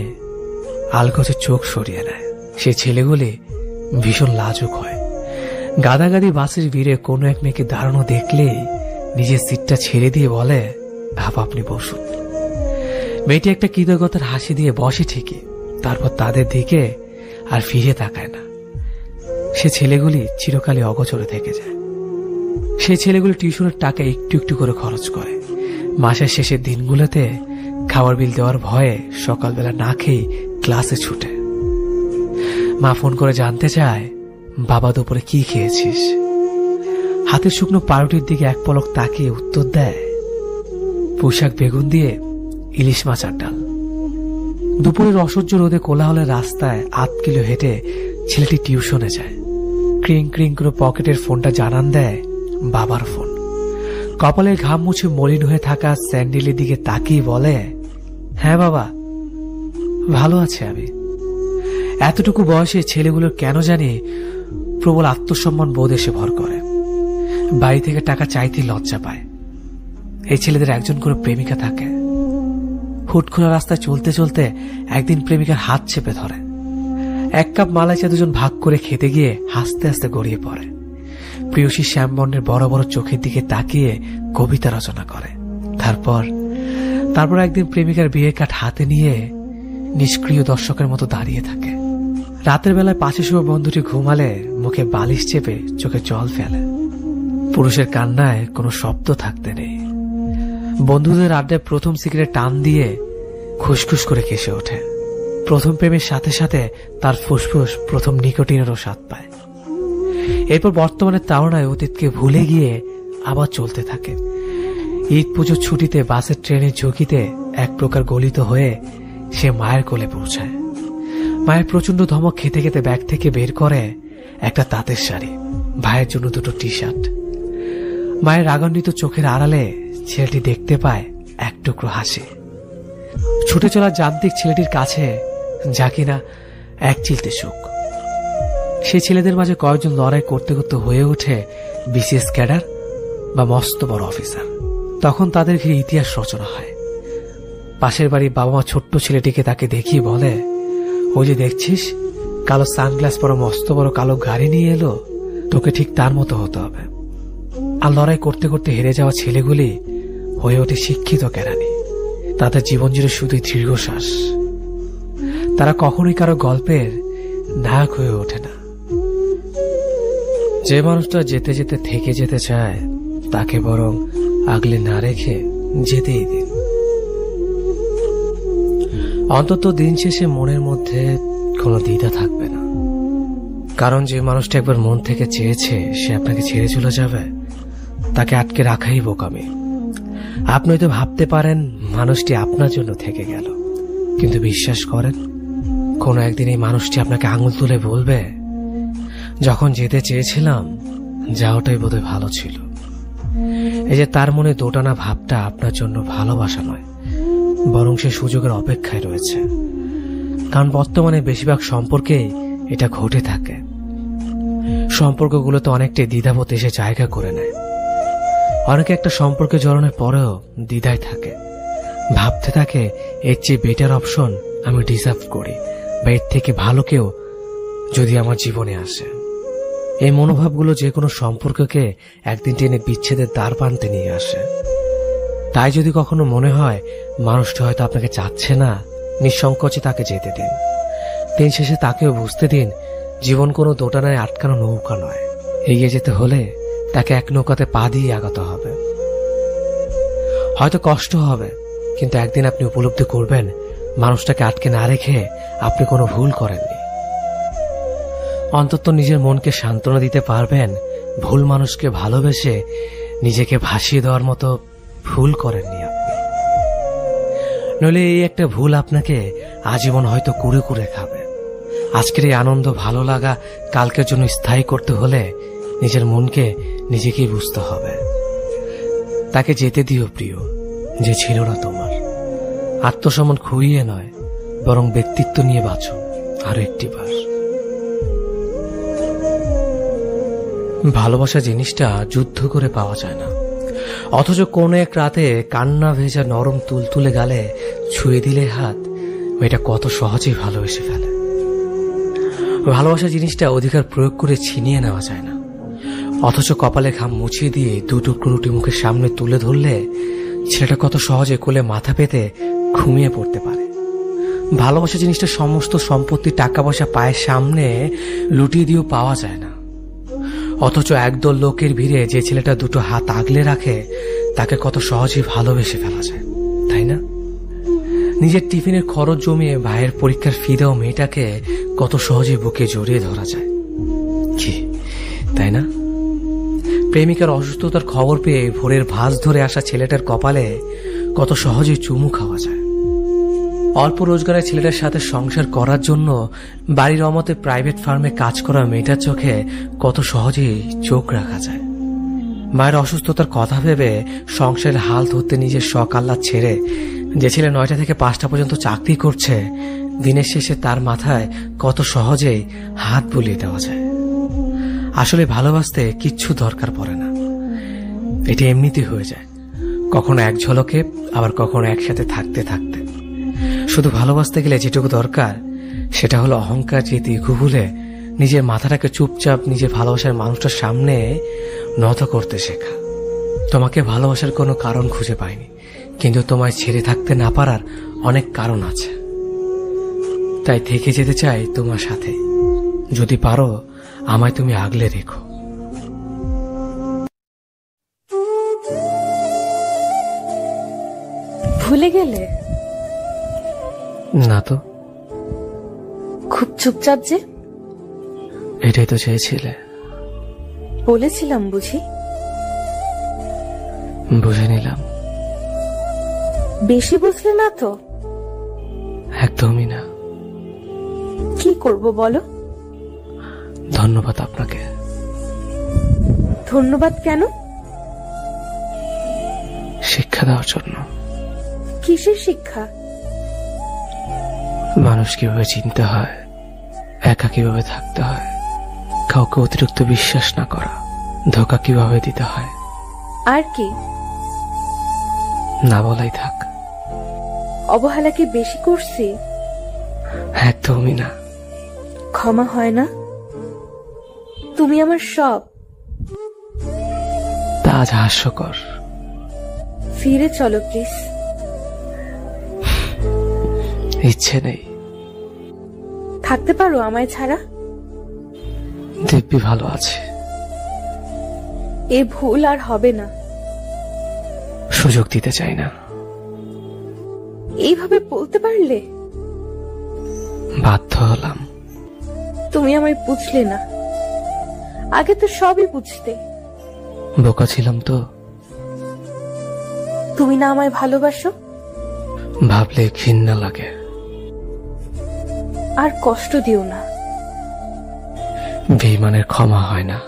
আলগোছে চোখ সরিয়ে নেয়, সে ছেলেগুলি ভীষণ লাজুক হয়। গাদাগাদি বাসের ভিড়ে কোনো এক মেয়েকে দাঁড়ানো দেখলেই নিজের সিটটা ছেড়ে দিয়ে বলে, আপনি বসুন। মেয়েটি একটা কৃতজ্ঞতার হাসি দিয়ে বসে ঠিকই, তারপর তাদের দিকে আর ফিরে তাকায় না। সে ছেলেগুলি চিরকালই অগোচরে থেকে যায়। সেই ছেলেগুলি টিউশনের টাকা একটু একটু করে খরচ করে। মাসের শেষের দিনগুলোতে খাবার বিল দেওয়ার ভয়ে সকালবেলা না খেয়ে ক্লাসে ছুটে। মা ফোন করে জানতে চায়, বাবা দুপুরে কি খেয়েছিস? হাতের শুকনো পাউরুটির দিকে এক পলক তাকিয়ে উত্তর দেয়, পুঁইশাক বেগুন দিয়ে ইলিশ মাছ আর ডাল। দুপুরের অসহ্য রোদে কোলাহলের রাস্তায় 8 কিলো হেঁটে ছেলেটি টিউশনে যায়। ক্রিং ক্রিং করে পকেটের ফোনটা জানান দেয় বাবার ফোন। কপালের ঘাম মুছে মলিন হয়ে থাকা স্যান্ডেলের দিকে তাকিয়ে বলে, হ্যাঁ বাবা, ভালো আছে আমি। এতটুকু বয়সে ছেলেগুলোর কেন জানি প্রবল আত্মসম্মান বোধ এসে ভর করে। বাড়ি থেকে টাকা চাইতে লজ্জা পায়। এই ছেলেদের একজন করে প্রেমিকা থাকে। হুট খোলা রাস্তায় চলতে চলতে একদিন প্রেমিকার হাত চেপে ধরে। 1 কাপ মালাই চা দুজন ভাগ করে খেতে গিয়ে হাসতে হাসতে গড়িয়ে পড়ে। প্রিয়সী শ্যামবর্ণের বড় বড় চোখের দিকে তাকিয়ে কবিতা রচনা করে। তারপর একদিন প্রেমিকার বিয়ের কাঠ হাতে নিয়ে নিষ্ক্রিয় দর্শকের মতো দাঁড়িয়ে থাকে। রাতের বেলায় পাশে শুয়ে বন্ধুটি ঘুমালে মুখে বালিশ চেপে চোখে জল ফেলে। পুরুষের কান্নায় কোনো শব্দ থাকতে নেই। বন্ধুদের আড্ডায় প্রথম সিগারেট টান দিয়ে খুসখুস করে কেসে ওঠে। প্রথম প্রেমের সাথে সাথে তার ফুসফুস প্রথম নিকোটিনেরও স্বাদ পায়। এরপর বর্তমানের তাড়নায় অতীতকে ভুলে গিয়ে আবার চলতে থাকে। ঈদ পুজোর ছুটিতে বাসের ট্রেনের ঝুঁকিতে এক প্রকার গলিত হয়ে সে মায়ের কোলে পৌঁছায়। মায়ের প্রচন্ড ধমক খেতে খেতে ব্যাগ থেকে বের করে একটা তাঁতের শাড়ি, ভাইয়ের জন্য দুটো টি শার্ট। মায়ের রাগান্বিত চোখের আড়ালে ছেলেটি দেখতে পায় এক টুকরো হাসি। ছুটে চলা যান্ত্রিক ছেলেটির কাছে যা কিনা এক চিলতে সুখ। সেই ছেলেদের মাঝে কয়েকজন লড়াই করতে করতে হয়ে ওঠে বিসিএস ক্যাডার বা মস্ত বড় অফিসার। তখন তাদের ঘিরে ইতিহাস রচনা হয়। পাশের বাড়ির বাবা মা ছোট্ট ছেলেটিকে তাকে দেখিয়ে বলে, ওই যে দেখছিস কালো সানগ্লাস পরা মস্ত বড় কালো গাড়ি নিয়ে এলো, তোকে ঠিক তার মতো হতে হবে। আর লড়াই করতে করতে হেরে যাওয়া ছেলেগুলি হয়ে ওঠে শিক্ষিত কেরানি। তাদের জীবন জুড়ে শুধুই দীর্ঘশ্বাস। তারা কখনোই কারো গল্পের নায়ক হয়ে ওঠে না। যে মানুষটা যেতে যেতে থেকে যেতে চায় তাকে বরং আগলে না রেখে যেতেই দিন। অন্তত দিন শেষে মনের মধ্যে কোনো দ্বিধা থাকবে না, কারণ যে মানুষটা একবার মন থেকে চেয়েছে সে আপনাকে ছেড়ে চলে যাবে, তাকে আটকে রাখাই বোকামি। আপনি হয়তো ভাবতে পারেন মানুষটি আপনার জন্য থেকে গেল, কিন্তু বিশ্বাস করেন কোনো একদিন এই মানুষটি আপনাকে আঙুল তুলে বলবে, যখন যেতে চেয়েছিলাম যাওয়াটাই বোধহয় ভালো ছিল। এই যে তার মনে দোটানা ভাবটা আপনার জন্য ভালোবাসা নয়, বরং সে সুযোগের অপেক্ষায় রয়েছে। কারণ বর্তমানে বেশিরভাগ সম্পর্কেই এটা ঘটে থাকে। সম্পর্কগুলোতে অনেকটাই দ্বিধাবোধ এসে জায়গা করে নেয়। অনেকে একটা সম্পর্কে জড়ানোর পরেও দ্বিধায় থাকে, ভাবতে থাকে এর চেয়ে বেটার অপশন আমি ডিজার্ভ করি, বা এর থেকে ভালো কেউ যদি আমার জীবনে আসে। এই মনোভাবগুলো যে কোনো সম্পর্ককে একদিন টেনে বিচ্ছেদের দ্বার প্রান্তে নিয়ে আসে। তাই যদি কখনো মনে হয় মানুষটা হয়তো আপনাকে চাচ্ছে না, নিঃসংকোচে তাকে যেতে দিন। দিন শেষে তাকেও বুঝতে দিন জীবন কোনো দোটানায় আটকানো নৌকা নয়। এগিয়ে যেতে হলে তাকে এক নৌকাতে পা দিয়ে আগাতে হবে। হয়তো কষ্ট হবে, কিন্তু একদিন আপনি উপলব্ধি করবেন মানুষটাকে আটকে না রেখে আপনি কোনো ভুল করেননি। অন্তত নিজের মনকে সান্ত্বনা দিতে পারবেন ভুল মানুষকে ভালোবেসে নিজেকে ভাসিয়ে দেওয়ার মতো ভুল করেননি আপনি। নইলে এই একটা ভুল আপনাকে আজীবন হয়তো কুড়ে কুড়ে খাবে। আজকের এই আনন্দ ভালো লাগা কালকের জন্য স্থায়ী করতে হলে নিজের মনকে নিজেকেই বুঝতে হবে। তাকে যেতে দিও প্রিয়, যে ছিল না তোমার। আত্মসম্মান খুইয়ে নয়, বরং ব্যক্তিত্ব নিয়ে বাঁচো আরো একটি বার। ভালোবাসা জিনিসটা যুদ্ধ করে পাওয়া যায় না, অথচ কোন এক রাতে কান্না ভেজা নরম তুলতুলে গালে ছুঁয়ে দিলে হাত, মেয়েটা কত সহজেই ভালোবেসে ফেলে। ভালোবাসা জিনিসটা অধিকার প্রয়োগ করে ছিনিয়ে নেওয়া যায় না, অথচ কপালে ঘাম মুছিয়ে দিয়ে দু টুকরো রুটি মুখের সামনে তুলে ধরলে ছেলেটা কত সহজে কোলে মাথা পেতে ঘুমিয়ে পড়তে পারে। ভালোবাসা জিনিসটা সমস্ত সম্পত্তি টাকা পয়সা পায়ের সামনে লুটিয়ে দিয়েও পাওয়া যায় না, অথচ একদল লোকের ভিড়ে যে ছেলেটা দুটো হাত আগলে রাখে তাকে কত সহজেই ভালোবেসে ফেলা যায়, তাই না? নিজের টিফিনের খরচ জমিয়ে ভাইয়ের পরীক্ষার ফি দেওয়া মেয়েটাকে কত সহজে বুকে জড়িয়ে ধরা যায়, কি তাই না? প্রেমিকার অসুস্থতার খবর পেয়ে ভোরের ভাঁজ ধরে আসা ছেলেটার কপালে কত সহজে চুমু খাওয়া যায়। অল্প রোজগারের ছেলেটার সাথে সংসার করার জন্য বাড়ির অমতে প্রাইভেট ফার্মে কাজ করা মেয়েটার চোখে কত সহজেই চোখ রাখা যায়। মায়ের অসুস্থতার কথা ভেবে সংসারের হাল ধরতে নিজের শখ আহ্লাদ ছেড়ে যে ছেলে 9টা থেকে 5টা পর্যন্ত চাকরি করছে, দিনের শেষে তার মাথায় কত সহজেই হাত বুলিয়ে দেওয়া যায়। আসলে ভালোবাসতে কিচ্ছু দরকার পড়ে না, এটা এমনিতেই হয়ে যায়, কখনো এক ঝলকে আবার কখনো একসাথে থাকতে থাকতে। শুধু ভালোবাসতে গেলে যেটুকু দরকার সেটা হলো অহংকার যে ভুলে নিজের মাথাটাকে চুপচাপ নিজের ভালোবাসার মানুষটার সামনে নত করতে শেখা। তোমাকে ভালোবাসার কোনো কারণ খুঁজে পাইনি, কিন্তু তোমায় ছেড়ে থাকতে না পারার অনেক কারণ আছে। তাই থেকে যেতে চাই তোমার সাথে। যদি পারো আমায় তুমি আগলে রেখো। ভুলে গেলে? না তো। খুব চুপচাপ যে। এটাই তো চেয়েছিলে। বলেছিলাম বুঝি? বুঝে নিলাম। বেশি বুঝলে না তো? একদমই না। কি করব বলো? ধন্যবাদ আপনাকে। ধন্যবাদ কেন? শিক্ষা দেওয়ার জন্য। কিসের শিক্ষা? মানুষ কিভাবে চিনতে হয়, একা কিভাবে থাকতে হয়, কাউকে অতিরিক্ত বিশ্বাস না করা, ধোঁকা কিভাবে দিতে হয়। আর কি? না বলাই থাক। অবহেলা কি বেশি করছি? একদমই না। ক্ষমা হয় না? তুমি আমার সব। তা আজ হাস্যকর। ফিরে চলো প্লিজ। ইচ্ছে নেই। থাকতে পারো আমায় ছাড়া? দিব্যি ভালো আছে। এ ভুল আর হবে না। সুযোগ দিতে চাই না। এইভাবে বলতে পারলে? বাধ্য হলাম। তুমি আমায় বুঝলে না। আগে তো সবই বুঝতে। বোকা ছিলাম তো। তুমি না আমায় ভালোবাসো? ভাবলে ঘৃণা লাগে। আর কষ্ট দিও না। বেঈমানের ক্ষমা হয় না।